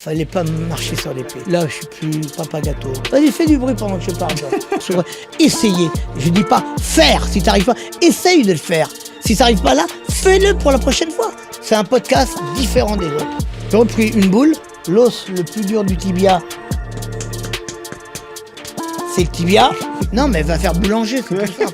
Fallait pas marcher sur les pieds. Là, je suis plus papa gâteau. Vas-y, fais du bruit pendant que je parle. Essayez. Je dis pas faire. Si t'arrives pas, essaye de le faire. Si t'arrives pas là, fais-le pour la prochaine fois. C'est un podcast différent des autres. J'ai repris une boule. L'os le plus dur du tibia, c'est le tibia. Non, mais va faire boulanger, c'est tout ça.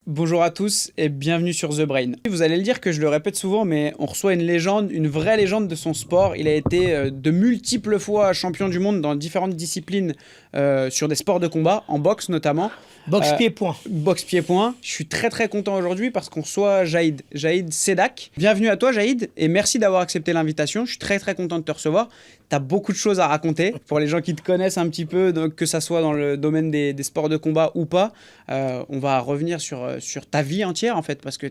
Bonjour à tous et bienvenue sur The Brain. Vous allez le dire que je le répète souvent, mais on reçoit une légende, une vraie légende de son sport. Il a été de multiples fois champion du monde dans différentes disciplines sur des sports de combat, en boxe notamment. Boxe pied-point. Boxe pied-point. Je suis très très content aujourd'hui parce qu'on reçoit Jaïd Sedak. Bienvenue à toi Jaïd et merci d'avoir accepté l'invitation. Je suis très très content de te recevoir. Tu as beaucoup de choses à raconter pour les gens qui te connaissent un petit peu, donc, que ça soit dans le domaine des sports de combat ou pas. On va revenir sur ta vie entière en fait parce que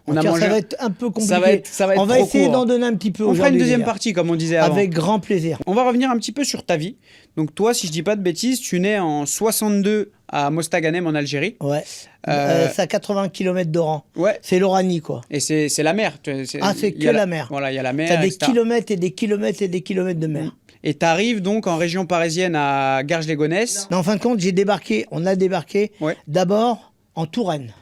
on a mangé. Ça va être un peu compliqué. Ça va être on va trop essayer court. d'en donner un petit peu. On fera une deuxième partie comme on disait avant. Avec grand plaisir. On va revenir un petit peu sur ta vie. Donc toi, si je dis pas de bêtises, tu nais en 62 à Mostaganem en Algérie. Ouais. C'est à 80 km d'Oran. Ouais. C'est l'Oranie, quoi. Et c'est la mer. C'est que la mer. Voilà, il y a la mer. T'as des etc. kilomètres et des kilomètres et des kilomètres de mer. Et tu arrives donc en région parisienne à Garges-les-Gonesse. Non, en fin de compte, on a débarqué d'abord en Touraine.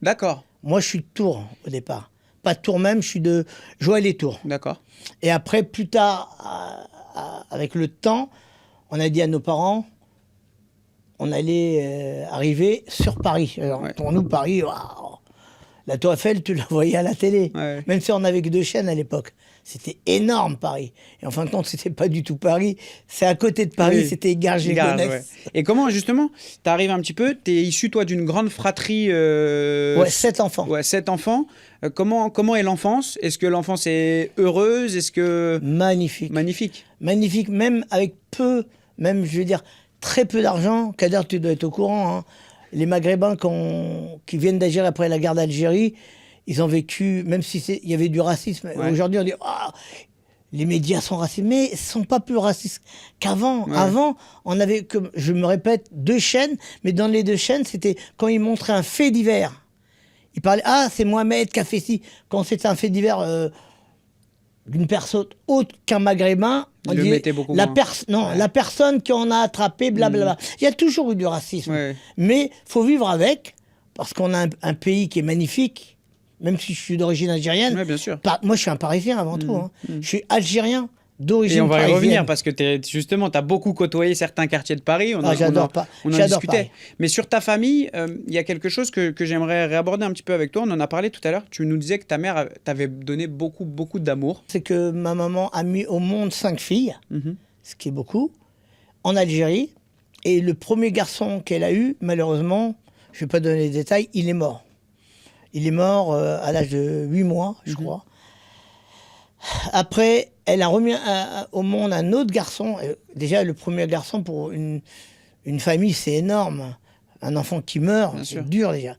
D'accord. Moi, je suis de Tours au départ. Pas de Tours même, je suis de Joël-les-Tours. D'accord. Et après, plus tard, avec le temps, on a dit à nos parents, on allait arriver sur Paris. Alors, pour nous, Paris, waouh, la Tour Eiffel, tu la voyais à la télé. Ouais. Même si on n'avait que 2 chaînes à l'époque. C'était énorme, Paris. Et en fin de compte, c'était pas du tout Paris. C'est à côté de Paris, c'était Garges-les-Gonesse. Ouais. Et comment, justement, tu arrives un petit peu, tu es issu, toi, d'une grande fratrie. Ouais, 7 enfants. Ouais, 7 enfants. Comment est l'enfance? Est-ce que l'enfance est heureuse? Est-ce que... Magnifique. Magnifique. Magnifique, même avec peu, même, je veux dire, très peu d'argent. Kader, tu dois être au courant, hein. Les Maghrébins qui viennent d'Algérie après la guerre d'Algérie, ils ont vécu, même si il y avait du racisme. Ouais. Aujourd'hui, on dit les médias sont racistes, mais ils ne sont pas plus racistes qu'avant. Ouais. Avant, on avait, comme je me répète, 2 chaînes, mais dans les 2 chaînes, c'était quand ils montraient un fait divers. Ils parlaient, c'est Mohamed qui a fait ci. Quand c'était un fait divers d'une personne autre qu'un Maghrébin, on disait la personne qui en a attrapé, blablabla. Il y a toujours eu du racisme, mais faut vivre avec, parce qu'on a un pays qui est magnifique, même si je suis d'origine algérienne. Ouais, bien sûr. Moi, je suis un Parisien avant tout. Hein. Je suis algérien d'origine parisienne. Et on va y revenir parce que justement, tu as beaucoup côtoyé certains quartiers de Paris. J'adore on en discutait. Paris. Mais sur ta famille, il y a quelque chose que j'aimerais réaborder un petit peu avec toi. On en a parlé tout à l'heure. Tu nous disais que ta mère t'avait donné beaucoup, beaucoup d'amour. C'est que ma maman a mis au monde 5 filles, ce qui est beaucoup, en Algérie. Et le premier garçon qu'elle a eu, malheureusement, je ne vais pas donner les détails, il est mort. Il est mort à l'âge de 8 mois, je crois. Après, elle a remis au monde un autre garçon. Déjà, le premier garçon, pour une famille, c'est énorme. Un enfant qui meurt, c'est dur déjà.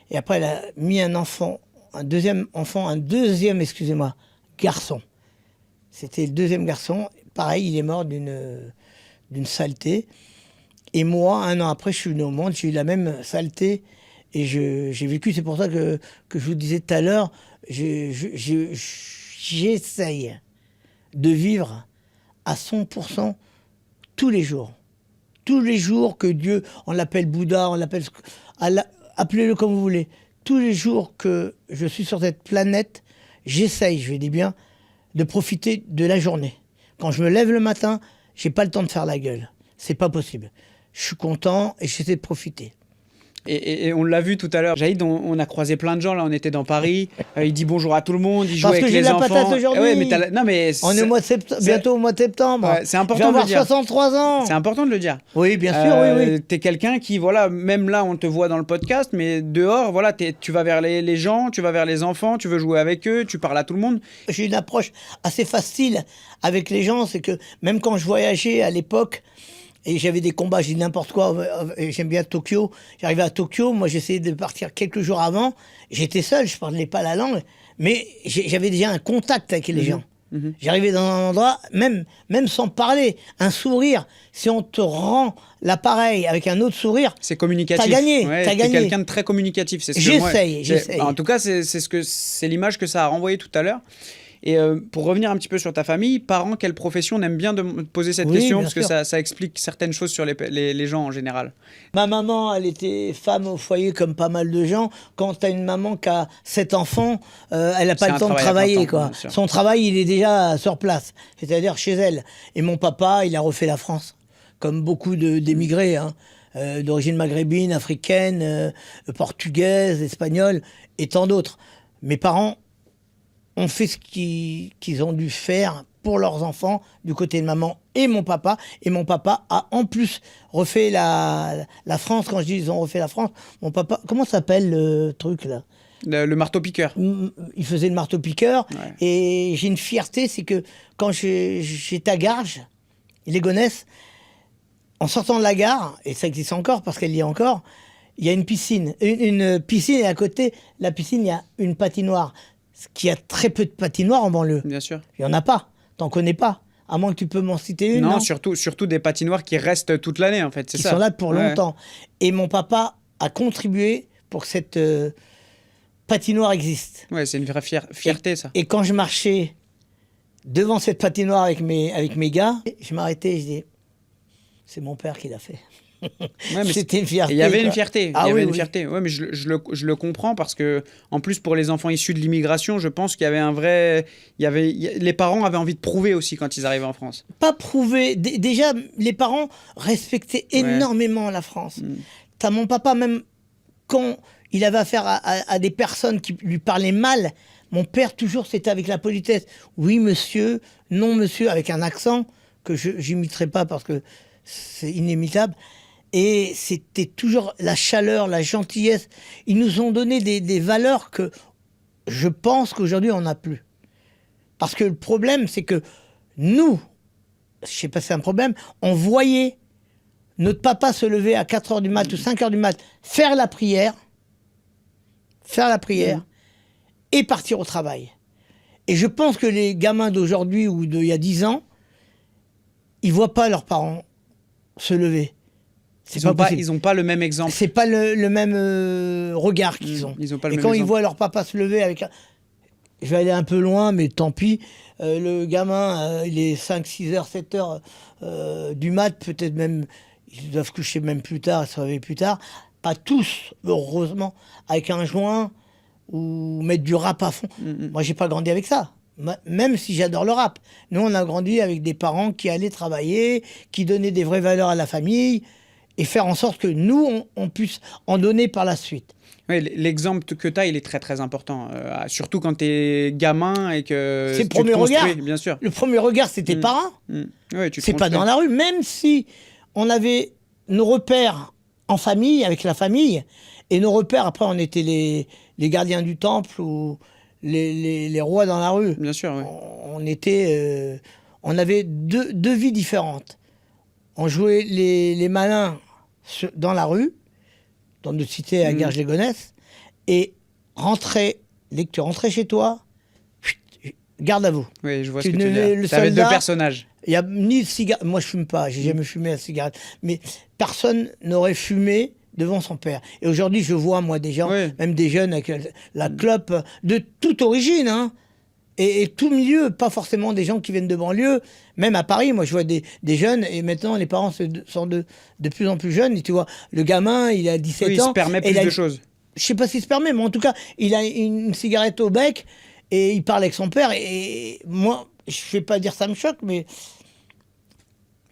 Et après, elle a mis un deuxième garçon. C'était le deuxième garçon. Pareil, il est mort d'une saleté. Et moi, 1 an après, je suis venu au monde, j'ai eu la même saleté. Et j'ai vécu, c'est pour ça que je vous disais tout à l'heure, j'essaye de vivre à 100% tous les jours. Tous les jours que Dieu, on l'appelle Bouddha, appelez-le comme vous voulez. Tous les jours que je suis sur cette planète, j'essaye, je dis bien, de profiter de la journée. Quand je me lève le matin, j'ai pas le temps de faire la gueule. C'est pas possible. Je suis content et j'essaie de profiter. Et on l'a vu tout à l'heure, Jaïd, on a croisé plein de gens, là on était dans Paris, il dit bonjour à tout le monde, il joue avec les enfants. Parce que j'ai la patate aujourd'hui. On est bientôt au mois de septembre. Ouais, c'est important de le dire. Je vais avoir 63 ans. C'est important de le dire. Oui, bien sûr, oui. T'es quelqu'un qui, même là on te voit dans le podcast, mais dehors, tu vas vers les gens, tu vas vers les enfants, tu veux jouer avec eux, tu parles à tout le monde. J'ai une approche assez facile avec les gens, c'est que même quand je voyageais à l'époque, et j'avais des combats, j'ai dit n'importe quoi, j'aime bien Tokyo. J'arrivais à Tokyo, moi j'essayais de partir quelques jours avant. J'étais seul, je parlais pas la langue, mais j'avais déjà un contact avec les gens. J'arrivais dans un endroit, même sans parler, un sourire, si on te rend l'appareil avec un autre sourire, c'est communicatif. T'as gagné, ouais, t'as gagné. T'es quelqu'un de très communicatif. C'est ce que J'essaye. En tout cas, c'est l'image que ça a renvoyé tout à l'heure. Et pour revenir un petit peu sur ta famille, parents, quelle profession? On aime bien de poser cette question parce que ça explique certaines choses sur les gens en général. Ma maman, elle était femme au foyer comme pas mal de gens. Quand tu as une maman qui a 7 enfants, elle n'a pas le temps de travailler. Quoi. Son travail, il est déjà sur place, c'est-à-dire chez elle. Et mon papa, il a refait la France, comme beaucoup d'émigrés, hein, d'origine maghrébine, africaine, portugaise, espagnole et tant d'autres. Mes parents ont fait ce qu'ils ont dû faire pour leurs enfants, du côté de maman et mon papa. Et mon papa a en plus refait la France. Quand je dis ils ont refait la France, mon papa, comment s'appelle le truc là? Le marteau-piqueur. Il faisait le marteau-piqueur. Ouais. Et j'ai une fierté, c'est que quand j'étais à Garges, les Gonesse, en sortant de la gare, et ça existe encore parce qu'elle y est encore, il y a une piscine. Une piscine, et à côté, la piscine, il y a une patinoire. Qu'il y a très peu de patinoires en banlieue. Bien sûr. Il n'y en a pas. T'en connais pas. À moins que tu peux m'en citer une. Non, surtout des patinoires qui restent toute l'année, en fait. Qui sont là pour longtemps. Et mon papa a contribué pour que cette patinoire existe. Ouais, c'est une vraie fierté, ça. Et quand je marchais devant cette patinoire avec mes gars, je m'arrêtais et je dis, c'est mon père qui l'a fait. Ouais, c'était une fierté. Il y avait une fierté. Ah, il y avait oui, une fierté. Ouais, mais je le comprends parce que, en plus, pour les enfants issus de l'immigration, je pense qu'il y avait un vrai. Les parents avaient envie de prouver aussi quand ils arrivaient en France. Pas prouver. Déjà, les parents respectaient énormément la France. T'as mon papa, même quand il avait affaire à des personnes qui lui parlaient mal, mon père, toujours, c'était avec la politesse. Oui, monsieur. Non, monsieur, avec un accent que j'imiterai pas parce que c'est inimitable. Et c'était toujours la chaleur, la gentillesse. Ils nous ont donné des valeurs que je pense qu'aujourd'hui, on n'a plus. Parce que le problème, c'est que nous, je sais pas si c'est un problème, on voyait notre papa se lever à 4h du mat ou 5h du mat, faire la prière, et partir au travail. Et je pense que les gamins d'aujourd'hui ou d'il y a 10 ans, ils voient pas leurs parents se lever. Ils n'ont pas le même exemple. C'est pas le même regard qu'ils ont. Ils ont pas le et même quand exemple. ils voient leur papa se lever avec je vais aller un peu loin, mais tant pis. Le gamin, il est 5, 6 heures, 7 heures du mat, peut-être même, ils doivent se coucher même plus tard, se réveiller plus tard. Pas tous, heureusement, avec un joint ou mettre du rap à fond. Moi, j'ai pas grandi avec ça. Même si j'adore le rap. Nous, on a grandi avec des parents qui allaient travailler, qui donnaient des vraies valeurs à la famille, et faire en sorte que nous, on puisse en donner par la suite. Oui, l'exemple que tu as, il est très très important. Surtout quand tu es gamin et que c'est le premier regard. Bien sûr. Le premier regard, c'est tes parents. Ouais, c'est pas dans la rue. Même si on avait nos repères en famille, avec la famille, et nos repères, après, on était les gardiens du temple ou les rois dans la rue. Bien sûr, oui. On avait deux vies différentes. On jouait les malins dans la rue, dans notre cité à Garges-les-Gonesse, et dès que tu rentrais chez toi, garde à vous. Oui, je vois ce que tu veux dire. Tu avais deux personnages. Il n'y a ni de cigarette. Moi, je fume pas, j'ai jamais fumé la cigarette. Mais personne n'aurait fumé devant son père. Et aujourd'hui, je vois, moi, des gens, même des jeunes avec la clope, de toute origine, hein, et tout milieu, pas forcément des gens qui viennent de banlieue. Même à Paris, moi, je vois des jeunes, et maintenant, les parents sont de plus en plus jeunes. Et tu vois, le gamin, il a 17 ans. Il se permet plus de choses. Je sais pas s'il se permet, mais en tout cas, il a une cigarette au bec, et il parle avec son père. Et moi, je vais pas dire ça me choque, mais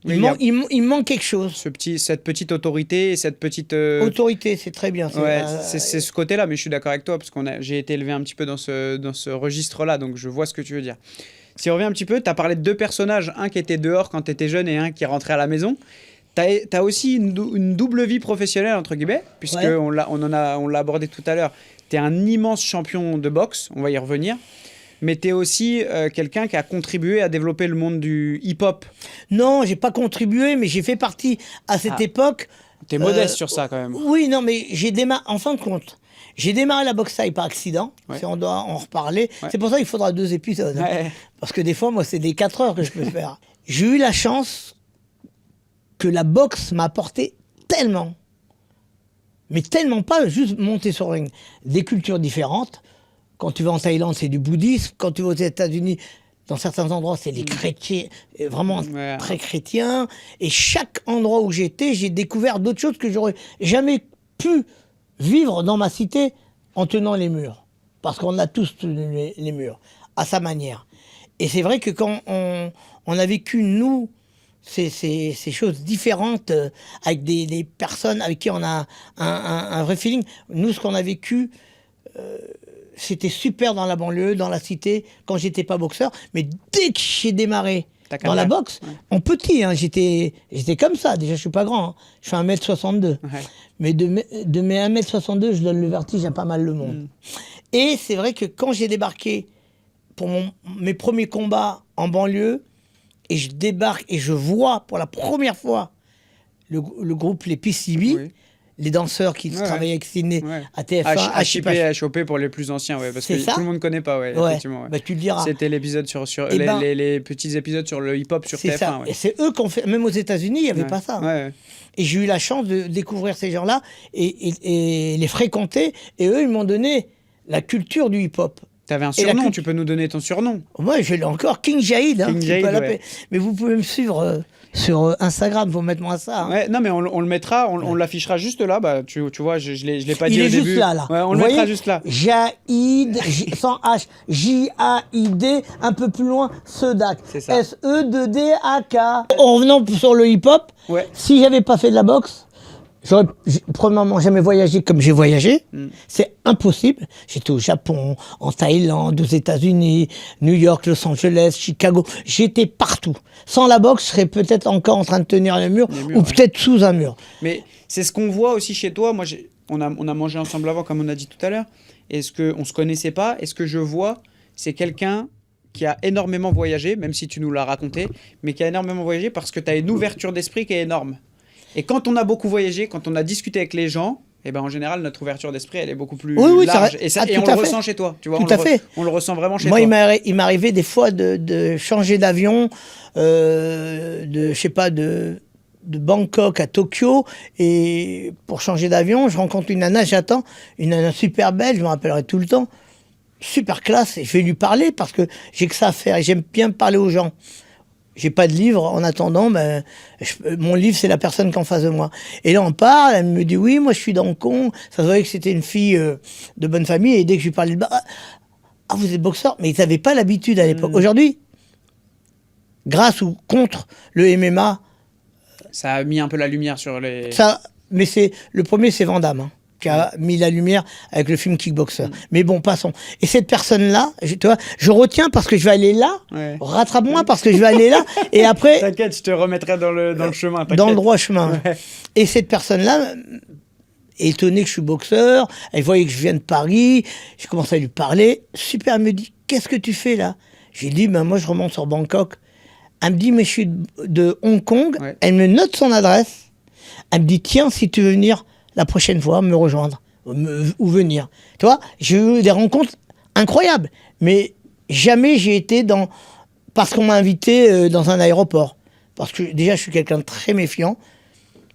il manque quelque chose. Cette petite autorité, cette petite... Autorité, c'est très bien. C'est ce côté-là, mais je suis d'accord avec toi, parce que j'ai été élevé un petit peu dans ce registre-là, donc je vois ce que tu veux dire. Si on revient un petit peu, tu as parlé de deux personnages, un qui était dehors quand tu étais jeune et un qui rentrait à la maison. Tu as aussi une double vie professionnelle, entre guillemets, puisqu'on l'a abordé tout à l'heure. Tu es un immense champion de boxe, on va y revenir. Mais tu es aussi quelqu'un qui a contribué à développer le monde du hip-hop. Non, j'ai pas contribué, mais j'ai fait partie à cette époque T'es modeste sur ça, quand même. Oui, non, mais en fin de compte, j'ai démarré la boxe thaï par accident. Ouais. Si on doit en reparler. Ouais. C'est pour ça qu'il faudra 2 épisodes. Hein. Ouais. Parce que des fois, moi, c'est des 4 heures que je peux faire. J'ai eu la chance que la boxe m'a apporté tellement. Mais tellement pas juste monter sur le ring. Des cultures différentes. Quand tu vas en Thaïlande, c'est du bouddhisme. Quand tu vas aux États-Unis, dans certains endroits, c'est les chrétiens, vraiment Ouais. très chrétiens. Et chaque endroit où j'étais, j'ai découvert d'autres choses que j'aurais jamais pu vivre dans ma cité en tenant les murs. Parce qu'on a tous tenu les murs, à sa manière. Et c'est vrai que quand on a vécu, nous, ces choses différentes, avec des personnes avec qui on a un vrai feeling, nous, ce qu'on a vécu, c'était super dans la banlieue, dans la cité, quand j'étais pas boxeur. Mais dès que j'ai démarré dans la boxe, en petit, hein, j'étais comme ça. Déjà, je suis pas grand. Hein. Je fais 1m62. Ouais. Mais de mes 1m62, je donne le vertige à pas mal le monde. Et c'est vrai que quand j'ai débarqué pour mes premiers combats en banlieue, et je débarque et je vois pour la première fois le groupe Les PCB, Oui. les danseurs qui travaillaient avec Sydney à TF1, HIP pour les plus anciens, ouais, parce que ça tout le monde ne connaît pas, ouais, Ouais. effectivement. Ouais. Bah, tu le diras. C'était l'épisode sur Eh ben, les petits épisodes sur le hip-hop sur C'est TF1. ça. Ouais. Et c'est eux qui ont fait. Même aux États-Unis, il n'y avait Ouais. pas ça. Ouais. Et j'ai eu la chance de découvrir ces gens-là et les fréquenter. Et eux, ils m'ont donné la culture du hip-hop. T'avais un Et la surnom, cul- tu peux nous donner ton surnom. Moi, je l'ai encore, King Jaïd. Hein, King tu Jaïd, peux l'appeler. ouais. Mais vous pouvez me suivre sur Instagram, faut mettre moi ça. Hein. Ouais, non, mais on le mettra, on l'affichera juste là. Bah, tu vois, je l'ai pas dit Il au est début. juste là, là. Ouais, on Vous le mettra voyez juste là. Jaïd, sans H, J-A-I-D, un peu plus loin, Sedak. C'est ça. S-E-D-D-A-K. En revenant sur le hip-hop, Ouais. si j'avais pas fait de la boxe, premièrement jamais voyagé comme j'ai voyagé. C'est impossible. J'étais au Japon, en Thaïlande, aux États-Unis, New York, Los Angeles, Chicago. J'étais partout. Sans la boxe, je serais peut-être encore en train de tenir le mur, Les murs, ou ouais. peut-être sous un mur. Mais c'est ce qu'on voit aussi chez toi. Moi, on a mangé ensemble avant, comme on a dit tout à l'heure. Est-ce qu'on ne se connaissait pas? Et ce que je vois, c'est quelqu'un qui a énormément voyagé, même si tu nous l'as raconté, mais qui a énormément voyagé parce que tu as une ouverture d'esprit qui est énorme. Et quand on a beaucoup voyagé, quand on a discuté avec les gens, eh ben en général, notre ouverture d'esprit, elle est beaucoup plus Oui, c'est large. vrai. Et, Ah, et tout on le à fait. ressent chez toi. Tu vois, Tout à fait. On le ressent vraiment chez Moi, toi. il m'arrivait des fois de changer d'avion, je sais pas, de Bangkok à Tokyo. Et pour changer d'avion, je rencontre une nana, j'attends, une nana super belle, je me rappellerai tout le temps, super classe. Et je vais lui parler parce que j'ai que ça à faire et j'aime bien parler aux gens. J'ai pas de livre, en attendant, ben, mon livre, c'est la personne qui est en face de moi. Et là, on parle, elle me dit, oui, moi, je suis dans Hong Kong. Ça se voyait que c'était une fille de bonne famille. Et dès que je lui parlais de ah, vous êtes boxeur? Mais ils n'avaient pas l'habitude à l'époque. Aujourd'hui, grâce ou contre le MMA, Ça a mis un peu la lumière sur les... mais le premier, c'est Van Damme, hein, qui a mis la lumière avec le film Kickboxer. Mais bon, passons. Et cette personne-là, tu vois, je retiens parce que je vais aller là, Ouais. rattrape-moi parce que je vais aller là, et après, T'inquiète, je te remettrai dans le chemin. dans le t'inquiète. droit chemin. Ouais. Et cette personne-là, étonnée que je suis boxeur, elle voyait que je viens de Paris, je commence à lui parler, super, elle me dit, qu'est-ce que tu fais là? J'ai dit, ben moi je remonte sur Bangkok. Elle me dit, mais je suis de Hong Kong, Ouais. elle me note son adresse, elle me dit, tiens, si tu veux venir la prochaine fois, me rejoindre, ou venir. Tu vois, j'ai eu des rencontres incroyables, mais jamais j'ai été parce qu'on m'a invité dans un aéroport. Parce que déjà, je suis quelqu'un de très méfiant.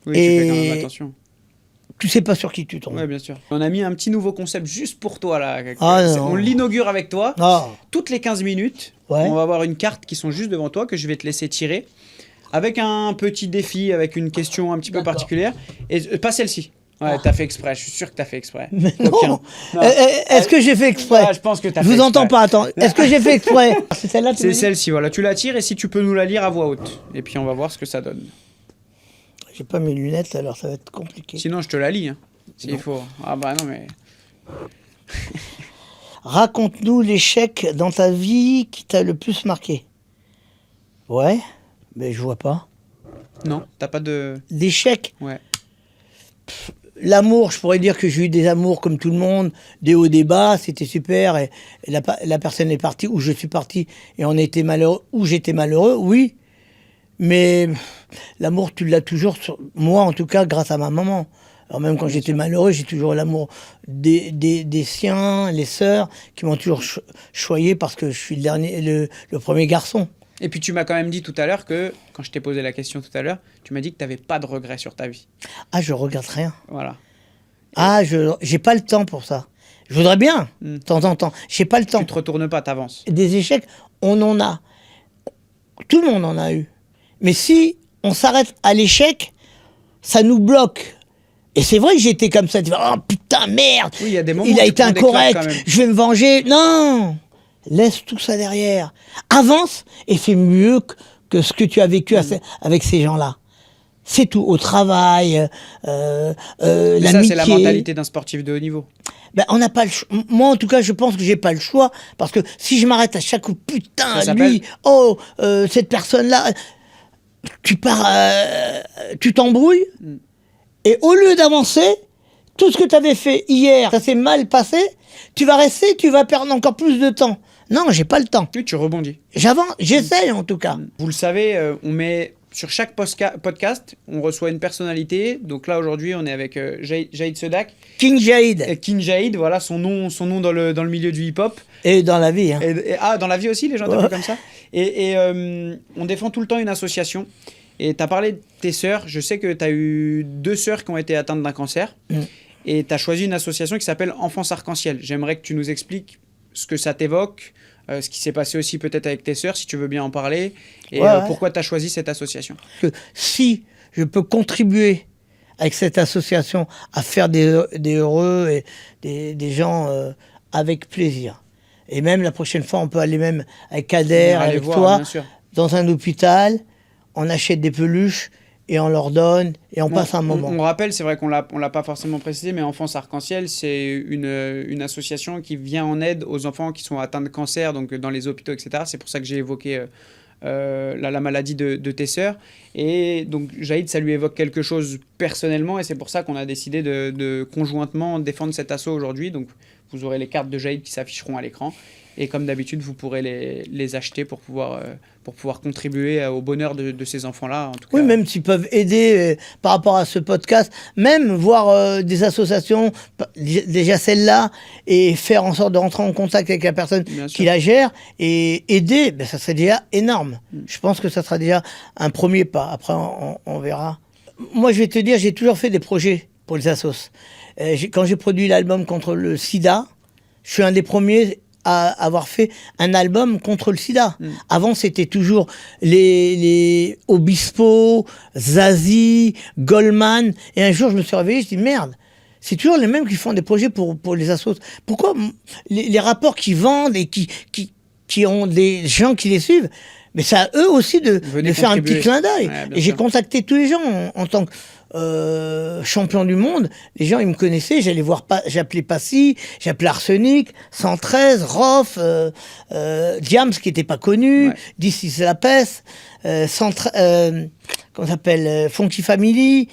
Oui, tu fais quand même attention. Tu sais pas sur qui tu tombes. Ouais, bien sûr. On a mis un petit nouveau concept juste pour toi là. Ah, non. On l'inaugure avec toi. Ah. Toutes les 15 minutes, Ouais. on va avoir une carte qui sont juste devant toi que je vais te laisser tirer. Avec un petit défi, avec une question un petit peu D'accord. particulière. Et pas celle-ci. Ouais, t'as fait exprès. Je suis sûr que t'as fait exprès. Mais Aucun. non. Est-ce que j'ai fait exprès? Ah, je pense que t'as Je fait vous entends exprès. pas, attends. Est-ce que j'ai fait exprès? C'est celle-là, tu C'est m'as dit celle-ci, voilà. Tu la tires et si tu peux nous la lire à voix haute. Et puis on va voir ce que ça donne. J'ai pas mes lunettes, alors ça va être compliqué. Sinon, je te la lis. Hein, s'il faut. Ah bah non, mais. Raconte-nous l'échec dans ta vie qui t'a le plus marqué. Ouais, mais je vois pas. Non, t'as pas de. L'échec, Ouais. l'amour, je pourrais dire que j'ai eu des amours comme tout le monde, des hauts, des bas, c'était super. Et la personne est partie, ou je suis parti, et on était malheureux, ou j'étais malheureux, oui. Mais l'amour, tu l'as toujours, moi en tout cas, grâce à ma maman. Alors même quand j'étais malheureux, j'ai toujours l'amour des siens, les sœurs, qui m'ont toujours choyé parce que je suis le premier garçon. Et puis tu m'as quand même dit tout à l'heure que, quand je t'ai posé la question tout à l'heure, tu m'as dit que tu n'avais pas de regrets sur ta vie. Ah, je regrette rien. Voilà. Ah, j'ai pas le temps pour ça. Je voudrais bien, de temps en temps. J'ai pas le temps. Tu te retournes pas, t'avances. Des échecs, on en a. Tout le monde en a eu. Mais si on s'arrête à l'échec, ça nous bloque. Et c'est vrai que j'étais comme ça. Tu vas, oh putain, merde. Oui, il y a des moments il où a tu été prends des claques incorrect. quand même. Je vais me venger. Non. Laisse tout ça derrière. Avance et fais mieux que ce que tu as vécu avec ces gens-là. C'est tout. Au travail, Mais l'amitié. ça, c'est la mentalité d'un sportif de haut niveau. Ben, on n'a pas le choix. Moi, en tout cas, je pense que j'ai pas le choix. Parce que si je m'arrête à chaque coup, putain, lui, oh, cette personne-là, tu pars, tu t'embrouilles. Et au lieu d'avancer, tout ce que tu avais fait hier, ça s'est mal passé, tu vas rester, tu vas perdre encore plus de temps. Non, j'ai pas le temps. Oui, tu rebondis. J'avance, j'essaye en tout cas. Vous le savez, on met sur chaque podcast, on reçoit une personnalité. Donc là, aujourd'hui, on est avec Jaïd Sedak. King Jaïd. King Jaïd, voilà son nom dans le milieu du hip-hop. Et dans la vie. Hein. Dans la vie aussi, les gens t'appellent comme ça. Et on défend tout le temps une association. Et tu as parlé de tes sœurs. Je sais que tu as eu 2 sœurs qui ont été atteintes d'un cancer. Et tu as choisi une association qui s'appelle Enfance Arc-en-Ciel. J'aimerais que tu nous expliques ce que ça t'évoque, ce qui s'est passé aussi peut-être avec tes sœurs, si tu veux bien en parler, et pourquoi tu as choisi cette association. Si je peux contribuer avec cette association à faire des heureux et des gens avec plaisir. Et même la prochaine fois, on peut aller même avec Kader, avec toi, dans un hôpital, on achète des peluches et on leur donne et on passe un moment. On rappelle, c'est vrai qu'on l'a pas forcément précisé, mais Enfance Arc-en-Ciel, c'est une association qui vient en aide aux enfants qui sont atteints de cancer, donc dans les hôpitaux, etc. C'est pour ça que j'ai évoqué la maladie de tes sœurs. Et donc Jaïd, ça lui évoque quelque chose personnellement, et c'est pour ça qu'on a décidé de conjointement défendre cet asso aujourd'hui. Donc vous aurez les cartes de Jaïd qui s'afficheront à l'écran. Et comme d'habitude, vous pourrez les acheter pour pouvoir contribuer au bonheur de ces enfants-là. En tout cas. Oui, même s'ils peuvent aider par rapport à ce podcast, même voir des associations, déjà celle-là, et faire en sorte de rentrer en contact avec la personne qui la gère et aider, ben, ça serait déjà énorme. Je pense que ça sera déjà un premier pas. Après, on verra. Moi, je vais te dire, j'ai toujours fait des projets pour les assos. Quand j'ai produit l'album contre le sida, je suis un des premiers à avoir fait un album contre le sida. Avant, c'était toujours les Obispo, Zazie, Goldman. Et un jour, je me suis réveillé, je dis merde, c'est toujours les mêmes qui font des projets pour les assos. Pourquoi les rappeurs qui vendent et qui ont des gens qui les suivent, mais c'est à eux aussi de faire un petit clin d'œil. Et j'ai contacté tous les gens en tant que champion du monde. Les gens, ils me connaissaient, j'allais voir, j'appelais Passy, j'appelais Arsenic, 113, Rof, Diams qui n'était pas connu, D'ici c'est la peste, comment ça s'appelle, Funky Family,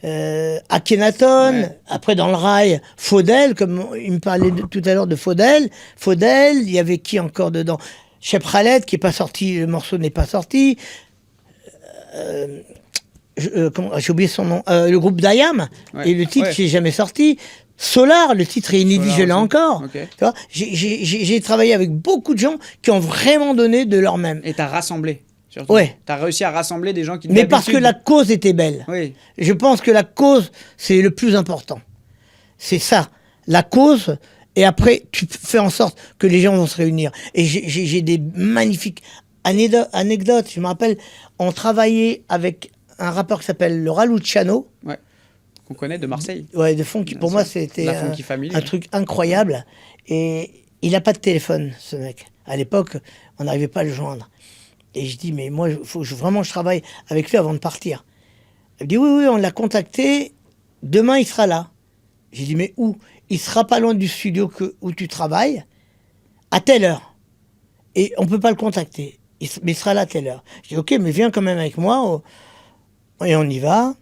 Akhenaton, après dans le rail, Faudel, comme il me parlait tout à l'heure de Faudel, il y avait qui encore dedans? Cheb Khaled qui est pas sorti, le morceau n'est pas sorti. J'ai oublié son nom. Le groupe d'Ayam et le titre qui n'est jamais sorti. Solar, le titre est inédit, je l'ai encore. Tu vois, j'ai travaillé avec beaucoup de gens qui ont vraiment donné de leur même. Et tu as rassemblé. Surtout. Ouais. Tu as réussi à rassembler des gens qui... Mais parce que la cause était belle. Oui. Je pense que la cause, c'est le plus important. C'est ça. La cause... Et après, tu fais en sorte que les gens vont se réunir. Et j'ai des magnifiques anecdotes. Je me rappelle, on travaillait avec un rappeur qui s'appelle Laura Luciano. Ouais. Qu'on connaît de Marseille. Ouais, de Funky. Pour moi, c'était un truc incroyable. Et il n'a pas de téléphone, ce mec. À l'époque, on n'arrivait pas à le joindre. Et je dis, mais moi, il faut que vraiment je travaille avec lui avant de partir. Il me dit, oui, on l'a contacté. Demain, il sera là. J'ai dit, mais où? Il sera pas loin du studio où tu travailles, à telle heure. Et on peut pas le contacter. Mais il sera là à telle heure. Je dis, ok, mais viens quand même avec moi. Et on y va.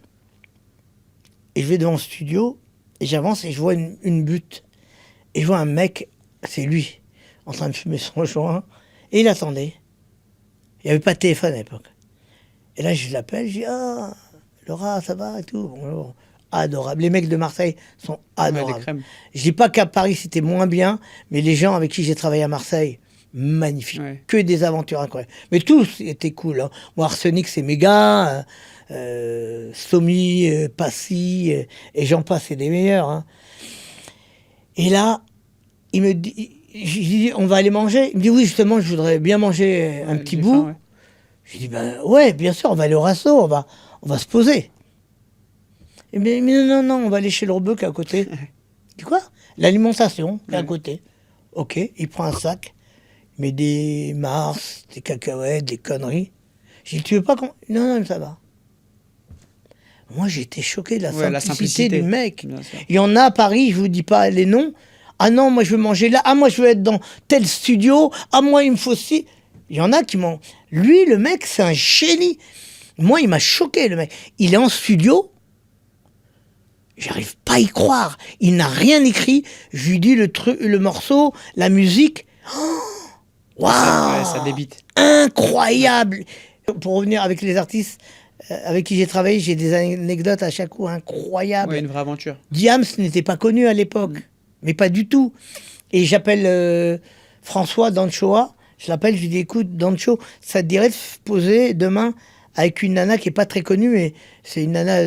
Et je vais devant le studio, et j'avance, et je vois une butte. Et je vois un mec, c'est lui, en train de fumer son joint. Et il attendait. Il n'y avait pas de téléphone à l'époque. Et là, je l'appelle, je dis, ah, Laura, ça va et tout. Bonjour. Adorable. Les mecs de Marseille sont adorables. des crèmes. Je dis pas qu'à Paris, c'était moins bien, mais les gens avec qui j'ai travaillé à Marseille, magnifique. Ouais. Que des aventures incroyables. Mais tous étaient cool. Hein. Moi, Arsenic, c'est méga. Stomy, Passy, et j'en passe, c'est des meilleurs. Hein. Et là, il me dit, j'ai dit, on va aller manger. Il me dit, oui, justement, je voudrais bien manger un petit j'ai bout. faim, ouais. Je dis, ben ouais, bien sûr, on va aller au resto, on va se poser. Et bien, mais non, on va aller chez le rebeu qui est à côté. Je dis quoi? L'alimentation, qui est à côté. Ok, il prend un sac, il met des Mars, des cacahuètes, des conneries. Je dis, tu veux pas qu'on... Non, ça va. Moi, j'étais choqué de la simplicité du mec. Il y en a à Paris, je vous dis pas les noms. Ah non, moi je veux manger là. Ah moi je veux être dans tel studio. Ah moi il me faut ci. Il y en a qui m'ont... Lui, le mec, c'est un génie. Moi, il m'a choqué, le mec. Il est en studio. J'arrive pas à y croire. Il n'a rien écrit. Je lui dis le morceau, la musique. Waouh, ça débite. Incroyable. Pour revenir avec les artistes avec qui j'ai travaillé, j'ai des anecdotes à chaque coup incroyables. Ouais, une vraie aventure. Diams n'était pas connu à l'époque, mais pas du tout. Et j'appelle François Danchoa. Je l'appelle, je lui dis, écoute, Dancho, ça te dirait de se poser demain avec une nana qui est pas très connue, mais c'est une nana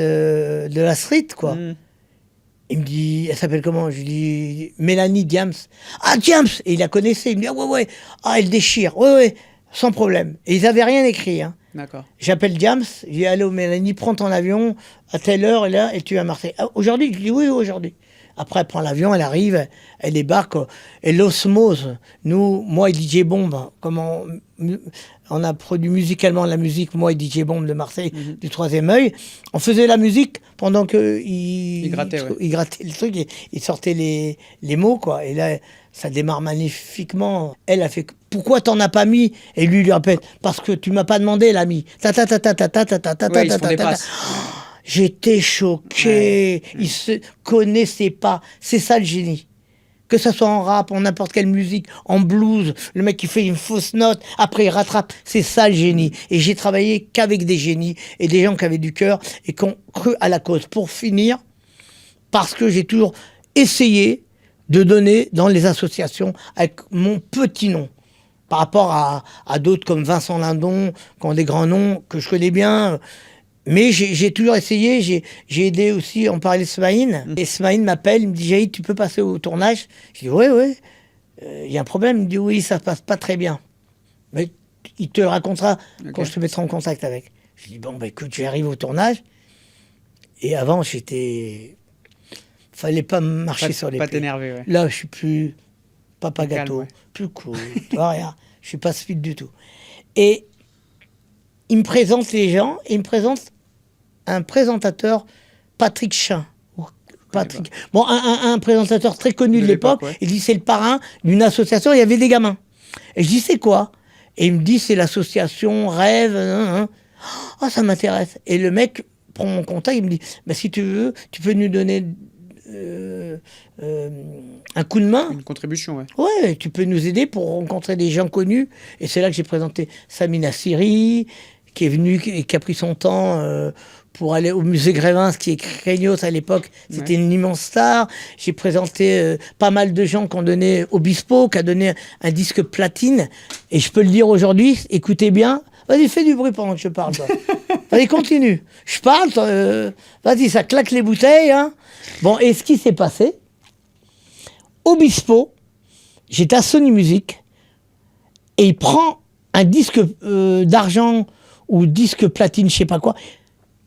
de la street, quoi. Il me dit, elle s'appelle comment? Je lui dis, Mélanie Diams. Ah, Diams! Et il la connaissait. Il me dit, ah ouais. Ah, elle déchire. Ouais, sans problème. Et ils avaient rien écrit, hein. D'accord. J'appelle Diams, je dis, allô Mélanie, prends ton avion à telle heure, et là, et tu vas à Marseille. Ah, aujourd'hui? Je dis, oui, aujourd'hui. Après, elle prend l'avion, elle arrive, elle débarque. Et l'osmose, moi et DJ Bomb, comment on a produit musicalement la musique, moi et DJ Bomb de Marseille, du Troisième œil. On faisait la musique pendant qu'il grattait le truc, il sortait les mots, quoi. Et là, ça démarre magnifiquement. Elle a fait, pourquoi t'en as pas mis? Et lui rappelle, parce que tu m'as pas demandé, l'ami. Ouais, ils se font des passes. J'étais choqué. Ils se connaissaient pas. C'est ça le génie. Que ça soit en rap, en n'importe quelle musique, en blues, le mec qui fait une fausse note, après il rattrape. C'est ça le génie. Et j'ai travaillé qu'avec des génies et des gens qui avaient du cœur et qui ont cru à la cause. Pour finir, parce que j'ai toujours essayé de donner dans les associations avec mon petit nom. Par rapport à d'autres comme Vincent Lindon, qui ont des grands noms que je connais bien. Mais j'ai toujours essayé, j'ai aidé aussi, on parlait de Smaïn. Et Smaïn m'appelle, il me dit, Jaïd, tu peux passer au tournage? Je dis, oui, il y a un problème. Il me dit, oui, ça se passe pas très bien. Mais il te le racontera quand je te mettrai en contact avec. Je dis, bon, écoute, j'arrive au tournage. Et avant, fallait pas marcher sur les pieds. Pas t'énerver, ouais. Là, je suis plus papa gâteau, calme, ouais. plus cool, rien. Je suis pas speed du tout. Et il me présente les gens, et il me présente un présentateur, Patrick Chin. Patrick. Bon, un présentateur très connu de l'époque. Ouais. Il dit, c'est le parrain d'une association, il y avait des gamins. Et je dis, c'est quoi? Et il me dit, c'est l'association Rêve. Oh, ça m'intéresse. Et le mec prend mon contact, il me dit, si tu veux, tu peux nous donner un coup de main. Une contribution, ouais. Ouais, tu peux nous aider pour rencontrer des gens connus. Et c'est là que j'ai présenté Samina Siri, qui est venu et qui a pris son temps pour aller au musée Grévin, qui est craignos à l'époque. C'était une immense star. J'ai présenté pas mal de gens qui ont donné Obispo, qui a donné un disque platine. Et je peux le dire aujourd'hui, écoutez bien. Vas-y, fais du bruit pendant que je parle, toi. Vas-y, continue. Je parle, vas-y, ça claque les bouteilles. Hein. Bon, et ce qui s'est passé, Obispo, j'étais à Sony Music, et il prend un disque d'argent ou disque platine, je sais pas quoi,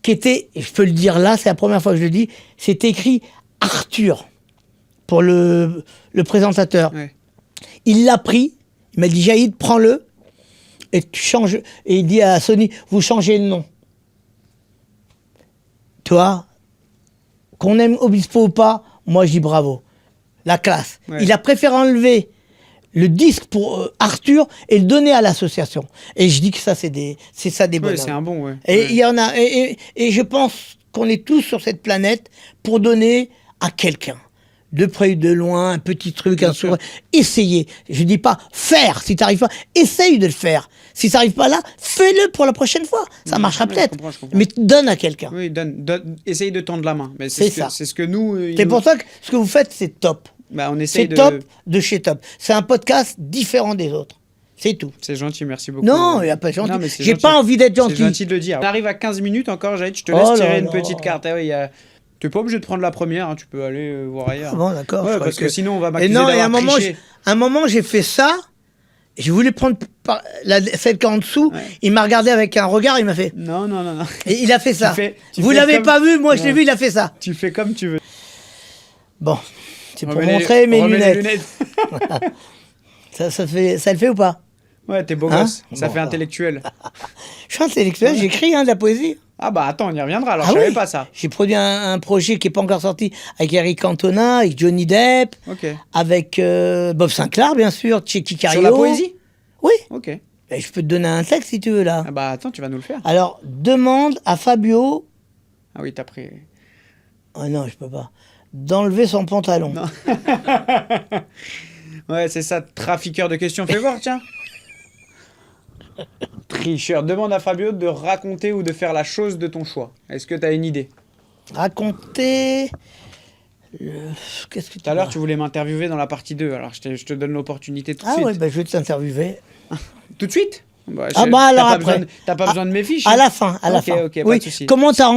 qui était, je peux le dire là, c'est la première fois que je le dis, c'est écrit Arthur pour le présentateur. Ouais. Il l'a pris, il m'a dit, Jaïd, prends-le, et tu changes. Et il dit à Sony, vous changez le nom. Toi, qu'on aime Obispo ou pas, moi je dis bravo. La classe. Ouais. Il a préféré enlever le disque pour Arthur et le donner à l'association. Et je dis que ça, c'est ça des bonhommes. C'est un bon, ouais. Et il y en a, et je pense qu'on est tous sur cette planète pour donner à quelqu'un. de près ou de loin, un petit truc, Bien un sûr. sourire. Essayez. Je dis pas faire. Si tu n'arrives pas, essaye de le faire. Si ça n'arrive pas là, fais-le pour la prochaine fois. Ça marchera Ouais, peut-être. je comprends. Mais donne à quelqu'un. Oui, essaye de tendre la main. Mais C'est ce que, ça. c'est ce que nous. C'est pour ça que ce que vous faites, c'est top. Bah, on essaye C'est de. top de chez top. C'est un podcast différent des autres. C'est tout. C'est gentil, merci beaucoup. Non, il n'y a pas de gentil. Non, mais c'est J'ai gentil. pas envie d'être C'est gentil. gentil de le dire. On arrive à 15 minutes encore, Jaïd. Je te Oh laisse là tirer une là. petite carte. Ah oui, tu n'es pas obligé de prendre la première, hein, tu peux aller voir ailleurs. Ah bon, d'accord. Ouais, je parce croyais que sinon, on va Et m'accuser non, et d'avoir triché. un moment, j'ai fait ça. Je voulais prendre celle qui est en dessous. Ouais. Il m'a regardé avec un regard. Il m'a fait. Non. Et il a fait ça. tu Vous fais l'avez comme- pas vu, moi je l'ai Non. vu, il a fait ça. Tu fais comme tu veux. Bon, c'est pour Remets montrer mes remets les lunettes. Ça le fait ou pas? Ouais, t'es beau Hein gosse. Ça Bon, fait bah. intellectuel. Je suis intellectuel, j'écris de la poésie. Ah bah attends, on y reviendra. Alors, Ah je savais oui. pas ça. J'ai produit un projet qui n'est pas encore sorti avec Eric Cantona, avec Johnny Depp, Ok. avec Bob Sinclair, bien sûr, Tchéky Cario. Sur la poésie. Oui. Ok. Et je peux te donner un texte si tu veux là. Ah bah attends, tu vas nous le faire. Alors, demande à Fabio. Ah oui, t'as pris. Oh non, je peux pas. D'enlever son pantalon. Non. Ouais, c'est ça, trafiqueur de questions. Fais voir, tiens. Tricheur. Demande à Fabio de raconter ou de faire la chose de ton choix. Est-ce que tu as une idée? Raconter. Qu'est-ce que Tout à l'heure, tu voulais m'interviewer dans la partie 2. Alors, je te donne l'opportunité tout de Ah suite. ouais, bah, je vais t'interviewer. Tout de suite? Bah, Ah bah, alors t'as après. T'as pas besoin de mes fiches. À hein. la fin, à la Ok, fin. ok, pas Oui. de souci. Comment tu as